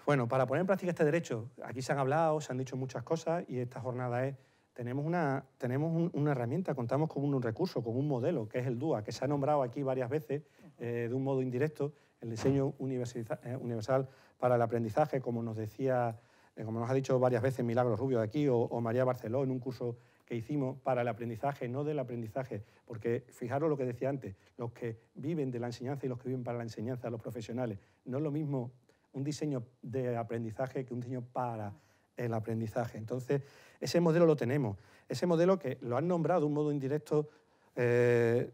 Bueno, para poner en práctica este derecho, aquí se han hablado, se han dicho muchas cosas y esta jornada tenemos una herramienta, contamos con un recurso, con un modelo, que es el DUA, que se ha nombrado aquí varias veces de un modo indirecto, el diseño universal para el aprendizaje, como nos decía, como nos ha dicho varias veces Milagros Rubio de aquí o María Barceló en un curso que hicimos para el aprendizaje, no del aprendizaje, porque fijaros lo que decía antes, los que viven de la enseñanza y los que viven para la enseñanza, los profesionales, no es lo mismo un diseño de aprendizaje que un diseño para el aprendizaje. Entonces, ese modelo lo tenemos, ese modelo que lo han nombrado de un modo indirecto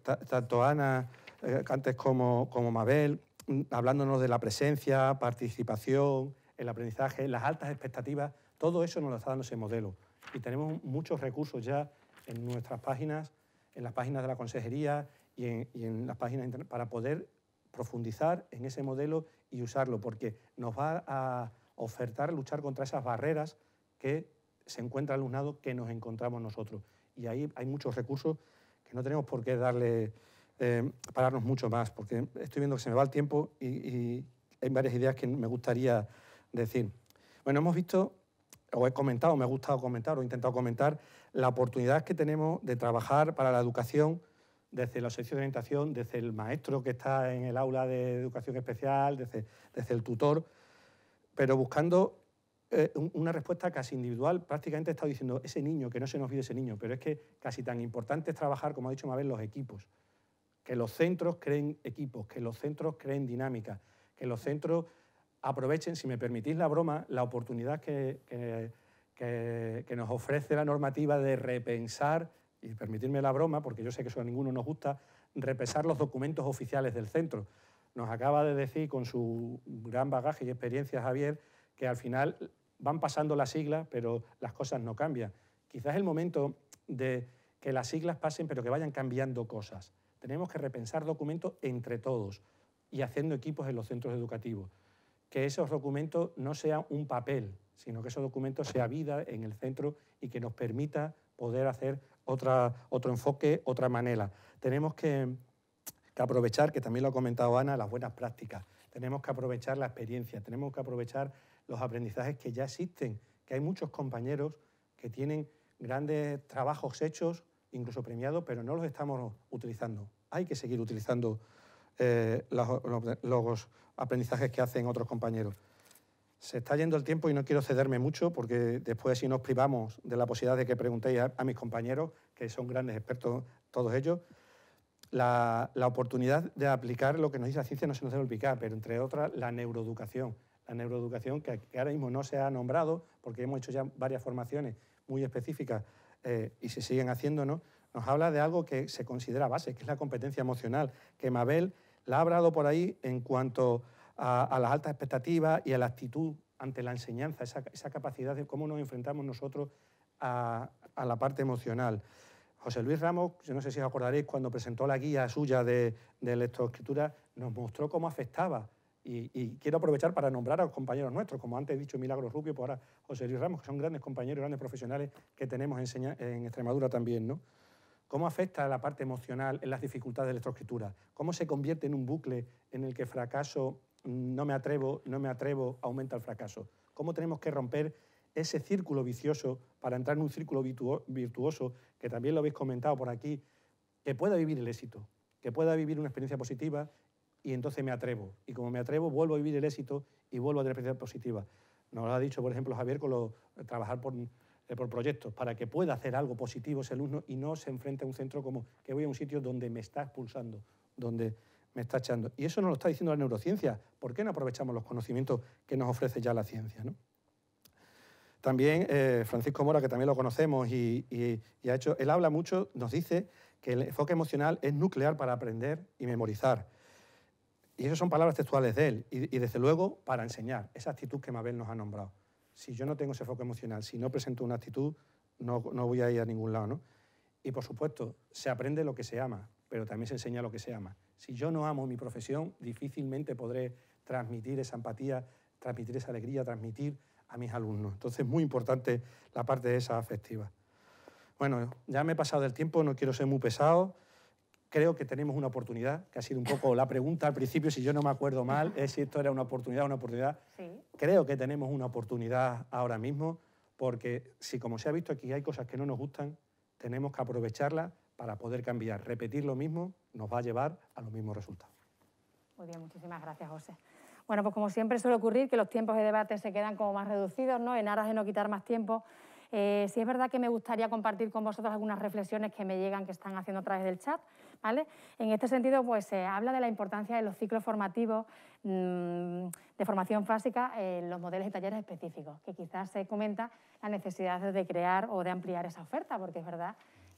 tanto Ana antes como Mabel, hablándonos de la presencia, participación, el aprendizaje, las altas expectativas, todo eso nos lo está dando ese modelo. Y tenemos muchos recursos ya en nuestras páginas, en las páginas de la consejería y en las páginas internet para poder profundizar en ese modelo y usarlo, porque nos va a ofertar luchar contra esas barreras que se encuentra el alumnado que nos encontramos nosotros. Y ahí hay muchos recursos que no tenemos por qué pararnos mucho más, porque estoy viendo que se me va el tiempo y hay varias ideas que me gustaría decir. Bueno, hemos visto, o he comentado, me ha gustado comentar, o he intentado comentar, la oportunidad que tenemos de trabajar para la educación desde los servicios de orientación, desde el maestro que está en el aula de educación especial, desde el tutor, pero buscando una respuesta casi individual. Prácticamente he estado diciendo ese niño, que no se nos olvide ese niño, pero es que casi tan importante es trabajar, como ha dicho Mabel, los equipos. Que los centros creen equipos, que los centros creen dinámica, que los centros aprovechen, si me permitís la broma, la oportunidad que nos ofrece la normativa de repensar, y permitirme la broma, porque yo sé que eso a ninguno nos gusta, repensar los documentos oficiales del centro. Nos acaba de decir, con su gran bagaje y experiencia, Javier, que al final van pasando las siglas, pero las cosas no cambian. Quizás es el momento de que las siglas pasen, pero que vayan cambiando cosas. Tenemos que repensar documentos entre todos y haciendo equipos en los centros educativos. Que esos documentos no sean un papel, sino que esos documentos sean vida en el centro y que nos permita poder hacer otro enfoque, otra manera. Tenemos que aprovechar, que también lo ha comentado Ana, las buenas prácticas. Tenemos que aprovechar la experiencia, tenemos que aprovechar los aprendizajes que ya existen, que hay muchos compañeros que tienen grandes trabajos hechos, incluso premiados, pero no los estamos utilizando. Hay que seguir utilizando los aprendizajes que hacen otros compañeros. Se está yendo el tiempo y no quiero cederme mucho porque después si nos privamos de la posibilidad de que preguntéis a mis compañeros, que son grandes expertos todos ellos, la oportunidad de aplicar lo que nos dice la ciencia no se nos debe olvidar, pero entre otras la neuroeducación. La neuroeducación que ahora mismo no se ha nombrado porque hemos hecho ya varias formaciones muy específicas y se siguen haciendo, ¿no? Nos habla de algo que se considera base, que es la competencia emocional, que Mabel la ha hablado por ahí en cuanto a las altas expectativas y a la actitud ante la enseñanza, esa capacidad de cómo nos enfrentamos nosotros a la parte emocional. José Luis Ramos, yo no sé si os acordaréis, cuando presentó la guía suya de lectoescritura, nos mostró cómo afectaba. Y quiero aprovechar para nombrar a los compañeros nuestros, como antes he dicho Milagros Rubio, pues ahora José Luis Ramos, que son grandes compañeros, grandes profesionales que tenemos en Extremadura también, ¿no? ¿Cómo afecta la parte emocional en las dificultades de lectoescritura? ¿Cómo se convierte en un bucle en el que fracaso, no me atrevo, aumenta el fracaso? ¿Cómo tenemos que romper ese círculo vicioso para entrar en un círculo virtuoso, que también lo habéis comentado por aquí, que pueda vivir el éxito, que pueda vivir una experiencia positiva y entonces me atrevo? Y como me atrevo, vuelvo a vivir el éxito y vuelvo a tener experiencia positiva. Nos lo ha dicho, por ejemplo, Javier, con trabajar por por proyectos, para que pueda hacer algo positivo ese alumno y no se enfrente a un centro como que voy a un sitio donde me está expulsando, donde me está echando. Y eso nos lo está diciendo la neurociencia. ¿Por qué no aprovechamos los conocimientos que nos ofrece ya la ciencia, ¿no? También Francisco Mora, que también lo conocemos y ha hecho, él habla mucho, nos dice que el enfoque emocional es nuclear para aprender y memorizar. Y esas son palabras textuales de él. Y desde luego, para enseñar, esa actitud que Mabel nos ha nombrado. Si yo no tengo ese enfoque emocional, si no presento una actitud, no voy a ir a ningún lado, ¿no? Y, por supuesto, se aprende lo que se ama, pero también se enseña lo que se ama. Si yo no amo mi profesión, difícilmente podré transmitir esa empatía, transmitir esa alegría, transmitir a mis alumnos. Entonces, es muy importante la parte de esa afectiva. Bueno, ya me he pasado del tiempo, no quiero ser muy pesado. Creo que tenemos una oportunidad, que ha sido un poco la pregunta al principio, si yo no me acuerdo mal, es si esto era una oportunidad o una oportunidad. Sí. Creo que tenemos una oportunidad ahora mismo, porque si, como se ha visto aquí, hay cosas que no nos gustan, tenemos que aprovecharlas para poder cambiar. Repetir lo mismo nos va a llevar a los mismos resultados. Muy bien, muchísimas gracias, José. Bueno, pues como siempre suele ocurrir que los tiempos de debate se quedan como más reducidos, ¿no? En aras de no quitar más tiempo. Sí es verdad que me gustaría compartir con vosotros algunas reflexiones que me llegan, que están haciendo a través del chat, ¿vale? En este sentido, pues se habla de la importancia de los ciclos formativos de formación básica en los modelos y talleres específicos, que quizás se comenta la necesidad de crear o de ampliar esa oferta, porque es verdad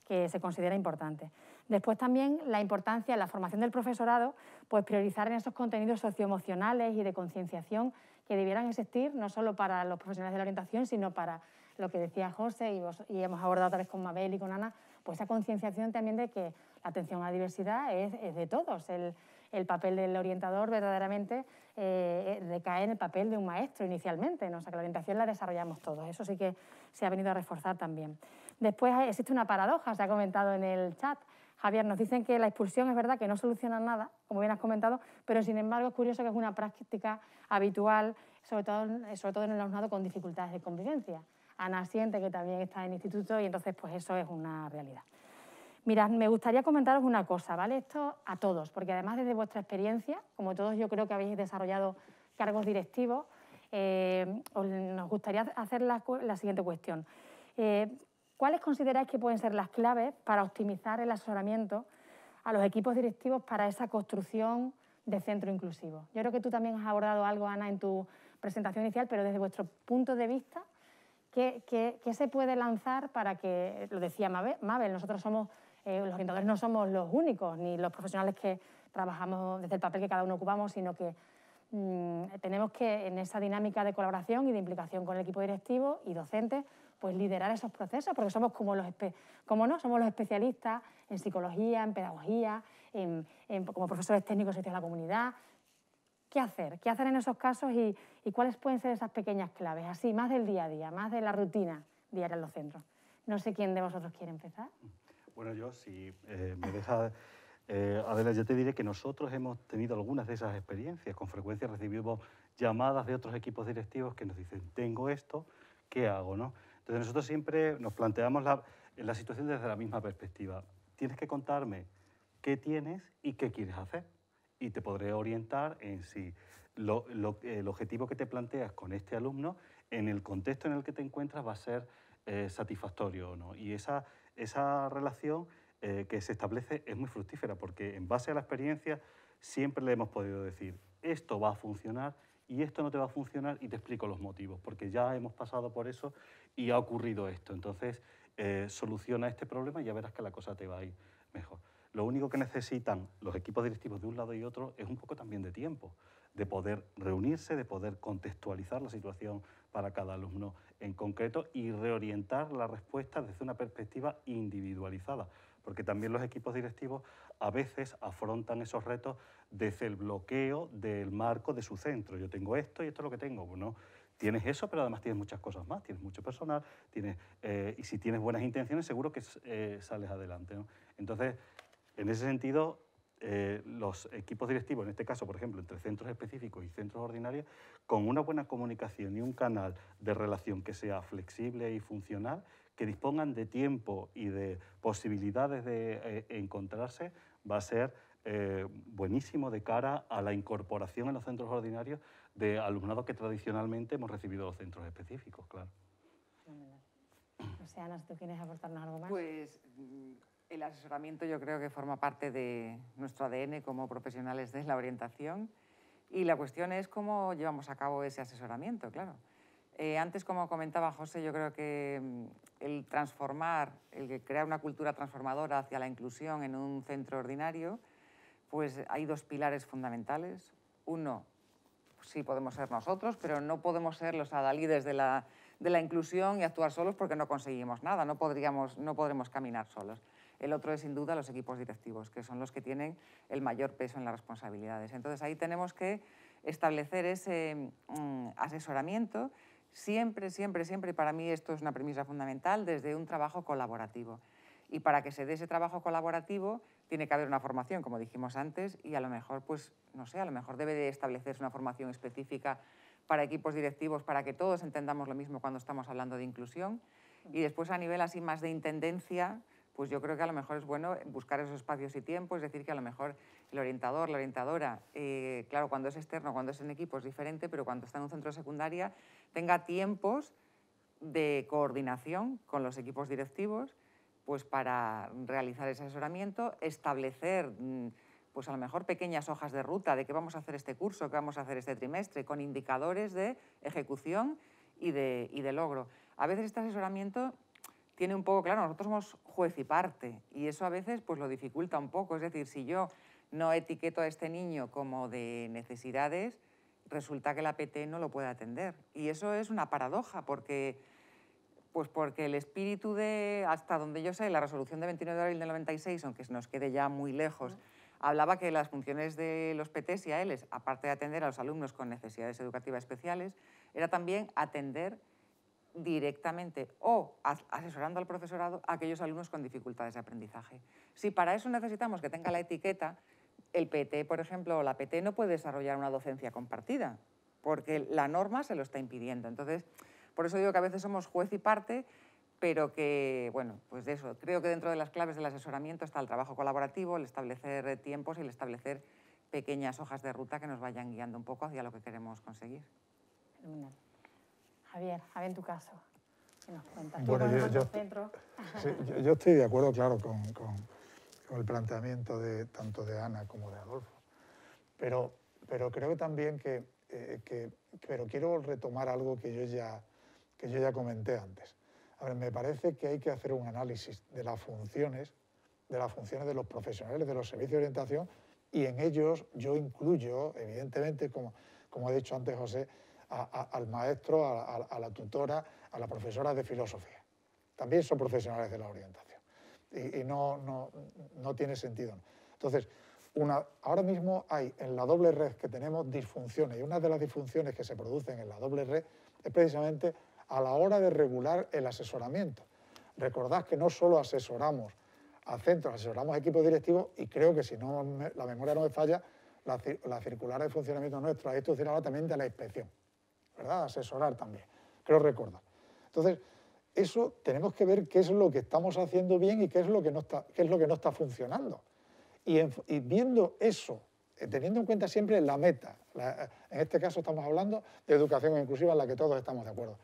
que se considera importante. Después también la importancia en la formación del profesorado, pues priorizar en esos contenidos socioemocionales y de concienciación que debieran existir no solo para los profesionales de la orientación, sino para lo que decía José y hemos abordado otra vez con Mabel y con Ana, pues esa concienciación también de que la atención a la diversidad es de todos. El papel del orientador verdaderamente recae en el papel de un maestro inicialmente, ¿no? O sea, que la orientación la desarrollamos todos. Eso sí que se ha venido a reforzar también. Después existe una paradoja, se ha comentado en el chat. Javier, nos dicen que la expulsión es verdad que no soluciona nada, como bien has comentado, pero sin embargo es curioso que es una práctica habitual, sobre todo en el alumnado con dificultades de convivencia. Ana siente que también está en el instituto y entonces pues eso es una realidad. Mirad, me gustaría comentaros una cosa, ¿vale? Esto a todos, porque además desde vuestra experiencia, como todos yo creo que habéis desarrollado cargos directivos, nos gustaría hacer la siguiente cuestión. ¿Cuáles consideráis que pueden ser las claves para optimizar el asesoramiento a los equipos directivos para esa construcción de centro inclusivo? Yo creo que tú también has abordado algo, Ana, en tu presentación inicial, pero desde vuestro punto de vista, ¿qué se puede lanzar para que, lo decía Mabel, nosotros somos, los orientadores no somos los únicos, ni los profesionales que trabajamos desde el papel que cada uno ocupamos, sino que tenemos que, en esa dinámica de colaboración y de implicación con el equipo directivo y docentes, pues liderar esos procesos, porque somos como somos los especialistas en psicología, en pedagogía, como profesores técnicos de servicios a la comunidad. ¿Qué hacer? ¿Qué hacer en esos casos y cuáles pueden ser esas pequeñas claves? Así, más del día a día, más de la rutina diaria en los centros. No sé quién de vosotros quiere empezar. Bueno, yo, si me deja, Adela, yo te diré que nosotros hemos tenido algunas de esas experiencias. Con frecuencia recibimos llamadas de otros equipos directivos que nos dicen, tengo esto, ¿qué hago, no? Entonces nosotros siempre nos planteamos la situación desde la misma perspectiva. Tienes que contarme qué tienes y qué quieres hacer. Y te podré orientar en si el objetivo que te planteas con este alumno, en el contexto en el que te encuentras, va a ser satisfactorio o no. Y esa relación que se establece es muy fructífera, porque en base a la experiencia siempre le hemos podido decir, esto va a funcionar y esto no te va a funcionar y te explico los motivos, porque ya hemos pasado por eso y ha ocurrido esto. Entonces, soluciona este problema y ya verás que la cosa te va a ir mejor. Lo único que necesitan los equipos directivos de un lado y otro es un poco también de tiempo, de poder reunirse, de poder contextualizar la situación para cada alumno en concreto y reorientar la respuesta desde una perspectiva individualizada, porque también los equipos directivos a veces afrontan esos retos desde el bloqueo del marco de su centro. Yo tengo esto y esto es lo que tengo. Bueno, tienes eso, pero además tienes muchas cosas más, tienes mucho personal, y si tienes buenas intenciones seguro que sales adelante, ¿no? Entonces, en ese sentido, los equipos directivos, en este caso, por ejemplo, entre centros específicos y centros ordinarios, con una buena comunicación y un canal de relación que sea flexible y funcional, que dispongan de tiempo y de posibilidades de encontrarse, va a ser buenísimo de cara a la incorporación en los centros ordinarios de alumnado que tradicionalmente hemos recibido en los centros específicos, claro. No sé, Ana, si tú quieres aportarnos algo más. Pues el asesoramiento yo creo que forma parte de nuestro ADN como profesionales de la orientación y la cuestión es cómo llevamos a cabo ese asesoramiento, claro. Antes, como comentaba José, yo creo que el transformar, el crear una cultura transformadora hacia la inclusión en un centro ordinario, pues hay dos pilares fundamentales. Uno, sí podemos ser nosotros, pero no podemos ser los adalides de la inclusión y actuar solos porque no conseguimos nada, no podremos caminar solos. El otro es, sin duda, los equipos directivos, que son los que tienen el mayor peso en las responsabilidades. Entonces, ahí tenemos que establecer ese asesoramiento siempre, siempre, siempre, y para mí esto es una premisa fundamental, desde un trabajo colaborativo. Y para que se dé ese trabajo colaborativo tiene que haber una formación, como dijimos antes, y a lo mejor, pues, no sé, a lo mejor debe de establecerse una formación específica para equipos directivos, para que todos entendamos lo mismo cuando estamos hablando de inclusión. Y después, a nivel así más de intendencia, pues yo creo que a lo mejor es bueno buscar esos espacios y tiempos, es decir, que a lo mejor el orientador, la orientadora, claro, cuando es externo, cuando es en equipo es diferente, pero cuando está en un centro de secundaria, tenga tiempos de coordinación con los equipos directivos, pues para realizar ese asesoramiento, establecer pues a lo mejor pequeñas hojas de ruta de qué vamos a hacer este curso, qué vamos a hacer este trimestre, con indicadores de ejecución y de logro. A veces este asesoramiento tiene un poco, claro, nosotros somos juez y parte y eso a veces pues lo dificulta un poco. Es decir, si yo no etiqueto a este niño como de necesidades, resulta que la PT no lo puede atender. Y eso es una paradoja porque el espíritu de, hasta donde yo sé, la resolución de 29 de abril del 96, aunque nos quede ya muy lejos, hablaba que las funciones de los PTs y ALs, aparte de atender a los alumnos con necesidades educativas especiales, era también atender directamente o asesorando al profesorado a aquellos alumnos con dificultades de aprendizaje. Si para eso necesitamos que tenga la etiqueta, el PT, por ejemplo, o la PT no puede desarrollar una docencia compartida, porque la norma se lo está impidiendo. Entonces, por eso digo que a veces somos juez y parte, pero que, bueno, pues de eso, creo que dentro de las claves del asesoramiento está el trabajo colaborativo, el establecer tiempos y el establecer pequeñas hojas de ruta que nos vayan guiando un poco hacia lo que queremos conseguir. Javier, a ver en tu caso, ¿qué nos cuentas? Bueno, yo estoy de acuerdo, claro, con el planteamiento tanto de Ana como de Adolfo, pero creo que también pero quiero retomar algo que yo ya comenté antes. A ver, me parece que hay que hacer un análisis de las funciones de los profesionales de los servicios de orientación y en ellos yo incluyo, evidentemente, como ha dicho antes José, al maestro, a la tutora, a la profesora de filosofía. También son profesionales de la orientación y no tiene sentido. Entonces, ahora mismo hay en la doble red que tenemos disfunciones y una de las disfunciones que se producen en la doble red es precisamente a la hora de regular el asesoramiento. Recordad que no solo asesoramos a centros, asesoramos a equipos directivos y creo que si no la memoria no me falla, la circular de funcionamiento nuestra, esto habla también de la inspección, ¿verdad? Asesorar también, creo recordar. Entonces, eso tenemos que ver qué es lo que estamos haciendo bien y qué es lo que no está funcionando. Y viendo eso, teniendo en cuenta siempre la meta, en este caso estamos hablando de educación inclusiva en la que todos estamos de acuerdo.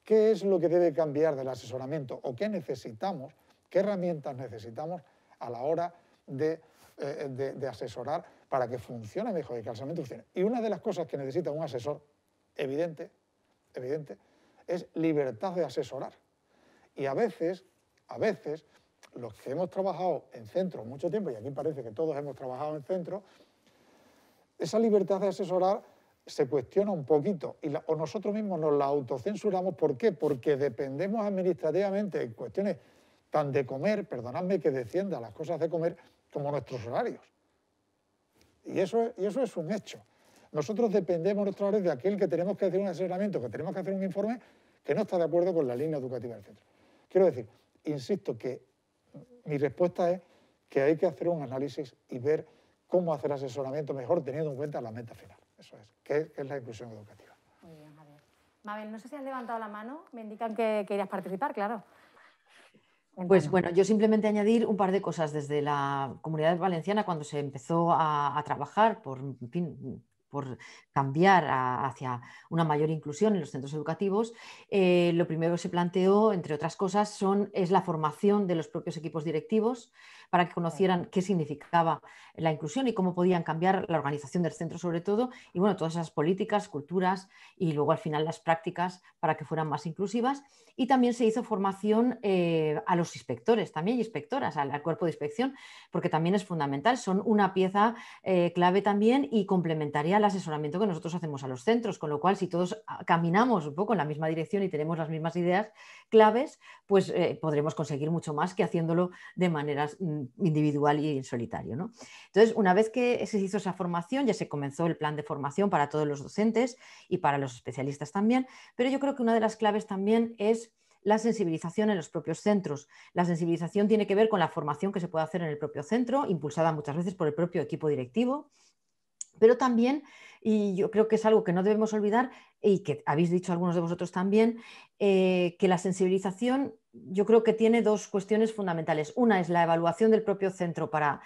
¿Qué es lo que debe cambiar del asesoramiento o qué necesitamos, qué herramientas necesitamos a la hora de asesorar para que funcione mejor y que el asesoramiento funcione? Y una de las cosas que necesita un asesor evidente, es libertad de asesorar. Y a veces, los que hemos trabajado en centros mucho tiempo, y aquí parece que todos hemos trabajado en centros, esa libertad de asesorar se cuestiona un poquito o nosotros mismos nos la autocensuramos. ¿Por qué? Porque dependemos administrativamente en cuestiones tan de comer, perdonadme que descienda las cosas de comer, como nuestros horarios. Y eso es un hecho. Nosotros dependemos nuestros horarios de aquel que tenemos que hacer un asesoramiento, que tenemos que hacer un informe que no está de acuerdo con la línea educativa del centro. Quiero decir, insisto que mi respuesta es que hay que hacer un análisis y ver cómo hacer asesoramiento mejor teniendo en cuenta la meta final. Eso es, que es la inclusión educativa. Muy bien, Javier. Mabel, no sé si has levantado la mano, me indican que querías participar, claro. Pues bueno, yo simplemente añadir un par de cosas desde la Comunidad Valenciana cuando se empezó a trabajar por por cambiar hacia una mayor inclusión en los centros educativos, lo primero que se planteó, entre otras cosas, es la formación de los propios equipos directivos para que conocieran qué significaba la inclusión y cómo podían cambiar la organización del centro sobre todo, y bueno, todas esas políticas, culturas y luego al final las prácticas para que fueran más inclusivas. Y también se hizo formación a los inspectores también y inspectoras, al cuerpo de inspección, porque también es fundamental, son una pieza clave también y complementaria al asesoramiento que nosotros hacemos a los centros, con lo cual si todos caminamos un poco en la misma dirección y tenemos las mismas ideas claves, pues podremos conseguir mucho más que haciéndolo de manera individual y en solitario, ¿no? Entonces, una vez que se hizo esa formación, ya se comenzó el plan de formación para todos los docentes y para los especialistas también, pero yo creo que una de las claves también es la sensibilización en los propios centros. La sensibilización tiene que ver con la formación que se puede hacer en el propio centro, impulsada muchas veces por el propio equipo directivo, pero también, y yo creo que es algo que no debemos olvidar y que habéis dicho algunos de vosotros también, que la sensibilización yo creo que tiene dos cuestiones fundamentales. Una es la evaluación del propio centro para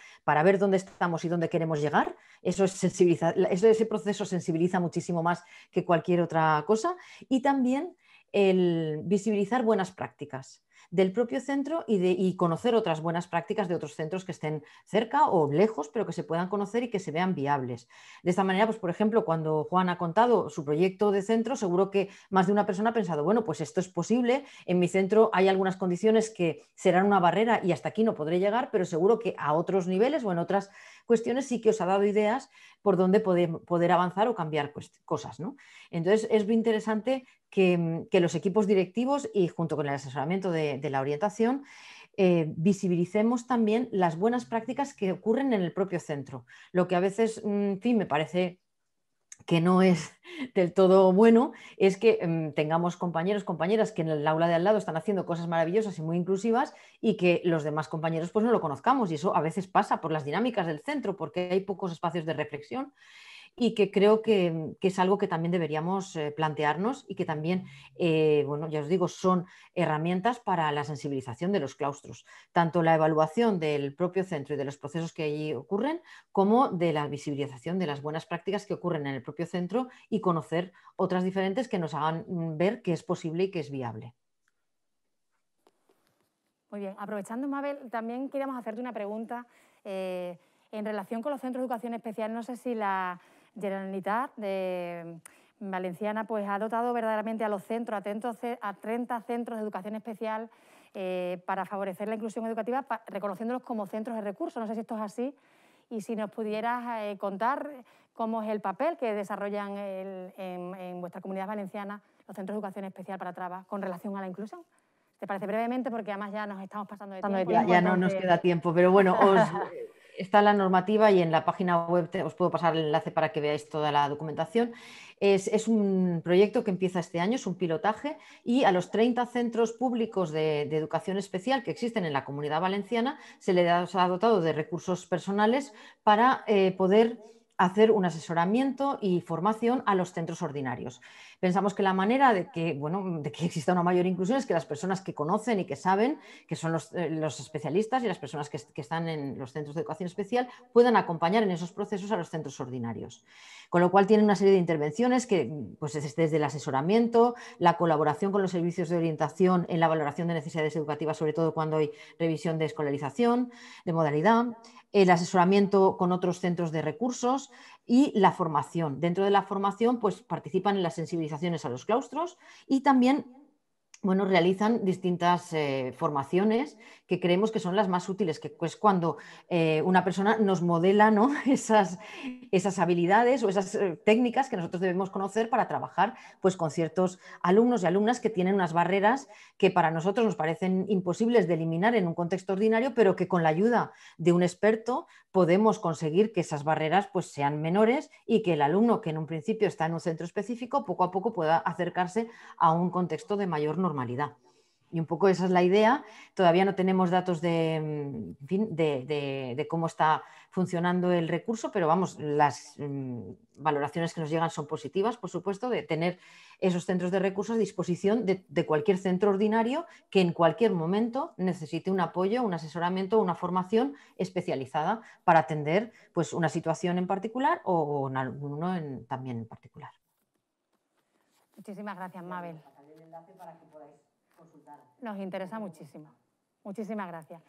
ver dónde estamos y dónde queremos llegar. Ese proceso sensibiliza muchísimo más que cualquier otra cosa. Y también el visibilizar buenas prácticas del propio centro y conocer otras buenas prácticas de otros centros que estén cerca o lejos, pero que se puedan conocer y que se vean viables. De esta manera, pues por ejemplo, cuando Juan ha contado su proyecto de centro, seguro que más de una persona ha pensado, bueno, pues esto es posible, en mi centro hay algunas condiciones que serán una barrera y hasta aquí no podré llegar, pero seguro que a otros niveles o en otras cuestiones sí que os ha dado ideas por dónde poder avanzar o cambiar cosas, ¿no? Entonces, es muy interesante que los equipos directivos y junto con el asesoramiento de la orientación visibilicemos también las buenas prácticas que ocurren en el propio centro. Lo que a veces, en fin, me parece que no es del todo bueno es que tengamos compañeros, compañeras que en el aula de al lado están haciendo cosas maravillosas y muy inclusivas y que los demás compañeros pues no lo conozcamos, y eso a veces pasa por las dinámicas del centro porque hay pocos espacios de reflexión, y que creo que es algo que también deberíamos plantearnos y que también, bueno, ya os digo, son herramientas para la sensibilización de los claustros, tanto la evaluación del propio centro y de los procesos que allí ocurren, como de la visibilización de las buenas prácticas que ocurren en el propio centro y conocer otras diferentes que nos hagan ver que es posible y que es viable. Muy bien, aprovechando, Mabel, también queríamos hacerte una pregunta en relación con los centros de educación especial. No sé si la Generalitat Valenciana pues, ha dotado verdaderamente a los centros, a 30 centros de educación especial para favorecer la inclusión educativa, reconociéndolos como centros de recursos. No sé si esto es así, y si nos pudieras contar cómo es el papel que desarrollan en vuestra comunidad valenciana los centros de educación especial para trabas con relación a la inclusión. ¿Te parece brevemente? Porque además ya nos estamos pasando de tiempo. Ya no nos queda tiempo, pero bueno, está la normativa y en la página web os puedo pasar el enlace para que veáis toda la documentación. Es un proyecto que empieza este año, es un pilotaje, y a los 30 centros públicos de educación especial que existen en la Comunidad Valenciana se les ha dotado de recursos personales para poder hacer un asesoramiento y formación a los centros ordinarios. Pensamos que la manera de que exista una mayor inclusión es que las personas que conocen y que saben, que son los especialistas y las personas que están en los centros de educación especial, puedan acompañar en esos procesos a los centros ordinarios. Con lo cual tienen una serie de intervenciones que, pues, desde el asesoramiento, la colaboración con los servicios de orientación en la valoración de necesidades educativas, sobre todo cuando hay revisión de escolarización, de modalidad, el asesoramiento con otros centros de recursos y la formación. Dentro de la formación, pues participan en las sensibilizaciones a los claustros y también, bueno, realizan distintas formaciones que creemos que son las más útiles, que es cuando una persona nos modela, ¿no?, esas habilidades o esas técnicas que nosotros debemos conocer para trabajar pues, con ciertos alumnos y alumnas que tienen unas barreras que para nosotros nos parecen imposibles de eliminar en un contexto ordinario, pero que con la ayuda de un experto podemos conseguir que esas barreras pues, sean menores y que el alumno que en un principio está en un centro específico poco a poco pueda acercarse a un contexto de mayor normalidad. Y un poco esa es la idea. Todavía no tenemos datos de, en fin, de cómo está funcionando el recurso, pero vamos, las valoraciones que nos llegan son positivas, por supuesto, de tener esos centros de recursos a disposición de cualquier centro ordinario que en cualquier momento necesite un apoyo, un asesoramiento, una formación especializada para atender pues, una situación en particular o en alguno también en particular. Muchísimas gracias, Mabel. Nos interesa muchísimo. Muchísimas gracias.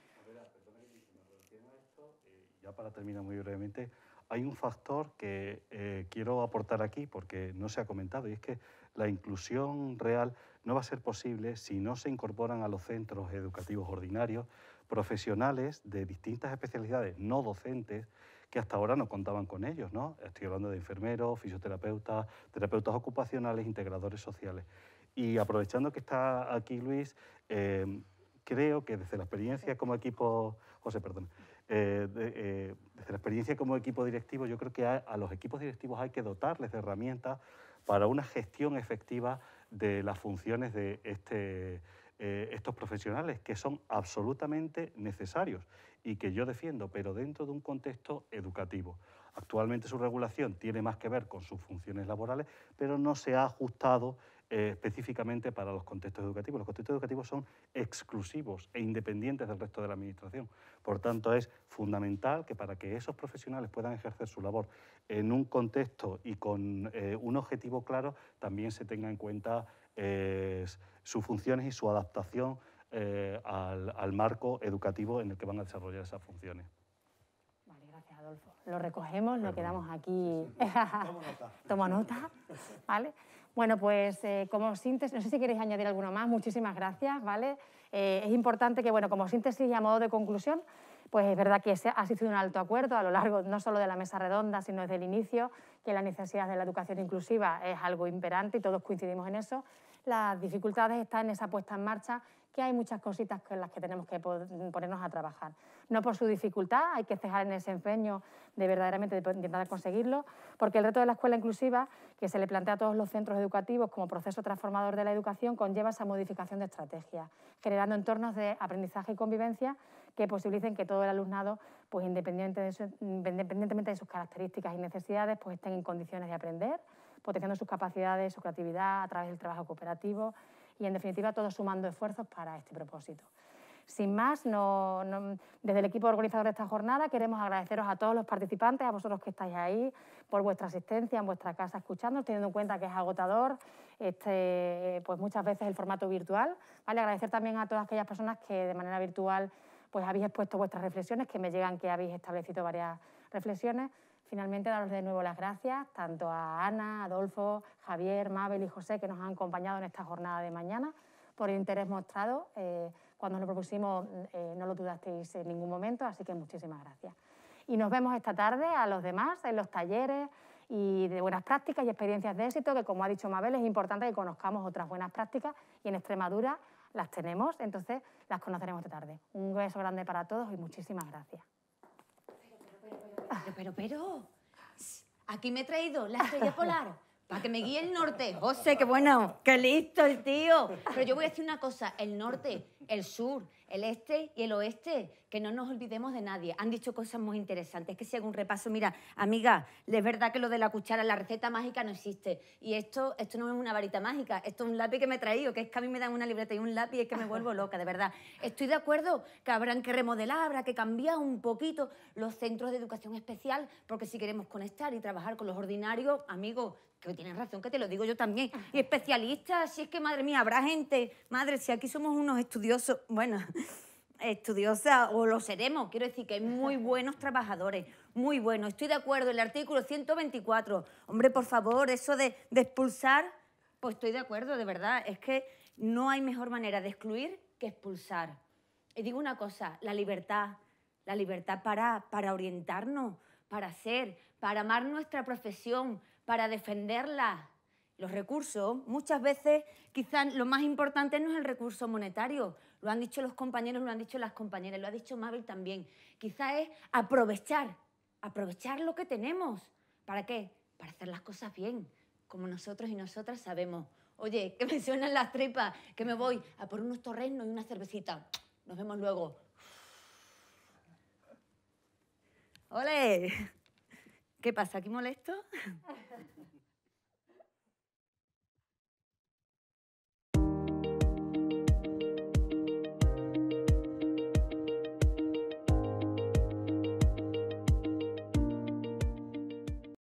Ya para terminar muy brevemente, hay un factor que quiero aportar aquí porque no se ha comentado, y es que la inclusión real no va a ser posible si no se incorporan a los centros educativos ordinarios profesionales de distintas especialidades no docentes que hasta ahora no contaban con ellos, ¿no? Estoy hablando de enfermeros, fisioterapeutas, terapeutas ocupacionales, integradores sociales. Y aprovechando que está aquí Luis, creo que desde la experiencia como equipo, José, perdón, desde la experiencia como equipo directivo, yo creo que a los equipos directivos hay que dotarles de herramientas para una gestión efectiva de las funciones de estos profesionales, que son absolutamente necesarios y que yo defiendo, pero dentro de un contexto educativo. Actualmente su regulación tiene más que ver con sus funciones laborales, pero no se ha ajustado específicamente para los contextos educativos. Los contextos educativos son exclusivos e independientes del resto de la administración. Por tanto, es fundamental que para que esos profesionales puedan ejercer su labor en un contexto y con un objetivo claro, también se tenga en cuenta sus funciones y su adaptación al marco educativo en el que van a desarrollar esas funciones. Vale, gracias, Adolfo. Lo recogemos, lo quedamos aquí. Tomo nota. ¿Vale? Bueno, pues como síntesis, no sé si queréis añadir alguno más, muchísimas gracias, ¿vale? Es importante que, bueno, como síntesis y a modo de conclusión, pues es verdad que ha existido un alto acuerdo a lo largo no solo de la mesa redonda, sino desde el inicio, que la necesidad de la educación inclusiva es algo imperante y todos coincidimos en eso. Las dificultades están en esa puesta en marcha, que hay muchas cositas con las que tenemos que ponernos a trabajar. No por su dificultad, hay que cejar en ese empeño de verdaderamente intentar conseguirlo, porque el reto de la escuela inclusiva, que se le plantea a todos los centros educativos como proceso transformador de la educación, conlleva esa modificación de estrategias, generando entornos de aprendizaje y convivencia que posibilicen que todo el alumnado, pues independientemente de sus características y necesidades, pues estén en condiciones de aprender, potenciando sus capacidades, su creatividad a través del trabajo cooperativo y, en definitiva, todos sumando esfuerzos para este propósito. Sin más, desde el equipo organizador de esta jornada queremos agradeceros a todos los participantes, a vosotros que estáis ahí, por vuestra asistencia en vuestra casa escuchándonos, teniendo en cuenta que es agotador pues muchas veces el formato virtual. ¿Vale? Agradecer también a todas aquellas personas que de manera virtual pues habéis expuesto vuestras reflexiones, que me llegan que habéis establecido varias reflexiones. Finalmente, daros de nuevo las gracias tanto a Ana, Adolfo, Javier, Mabel y José, que nos han acompañado en esta jornada de mañana, por el interés mostrado. Cuando os lo propusimos no lo dudasteis en ningún momento, así que muchísimas gracias. Y nos vemos esta tarde a los demás en los talleres y de buenas prácticas y experiencias de éxito, que como ha dicho Mabel, es importante que conozcamos otras buenas prácticas y en Extremadura las tenemos, entonces las conoceremos esta tarde. Un beso grande para todos y muchísimas gracias. Pero, aquí me he traído la estrella polar para que me guíe el norte. José, qué bueno, qué listo el tío. Pero yo voy a decir una cosa, el norte, el sur, el este y el oeste, que no nos olvidemos de nadie. Han dicho cosas muy interesantes. Es que si hago un repaso, mira, amiga, es verdad que lo de la cuchara, la receta mágica no existe. Y esto no es una varita mágica, esto es un lápiz que me he traído, que es que a mí me dan una libreta y un lápiz y es que me vuelvo loca, de verdad. Estoy de acuerdo que habrán que remodelar, habrá que cambiar un poquito los centros de educación especial, porque si queremos conectar y trabajar con los ordinarios, amigos, que tienes razón, que te lo digo yo también. Y especialistas, si es que, madre mía, habrá gente... Madre, si aquí somos unos estudiosos... Bueno, estudiosas, o lo seremos. Quiero decir que hay muy buenos trabajadores, muy buenos. Estoy de acuerdo, el artículo 124. Hombre, por favor, eso de expulsar... Pues estoy de acuerdo, de verdad. Es que no hay mejor manera de excluir que expulsar. Y digo una cosa, la libertad para orientarnos, para ser, para amar nuestra profesión, para defenderla. Los recursos, muchas veces, quizás lo más importante no es el recurso monetario. Lo han dicho los compañeros, lo han dicho las compañeras, lo ha dicho Mabel también. Quizás es aprovechar lo que tenemos. ¿Para qué? Para hacer las cosas bien, como nosotros y nosotras sabemos. Oye, que me suenan las tripas, que me voy a por unos torrenos y una cervecita. Nos vemos luego. ¡Ole! ¿Qué pasa? ¿Aquí molesto?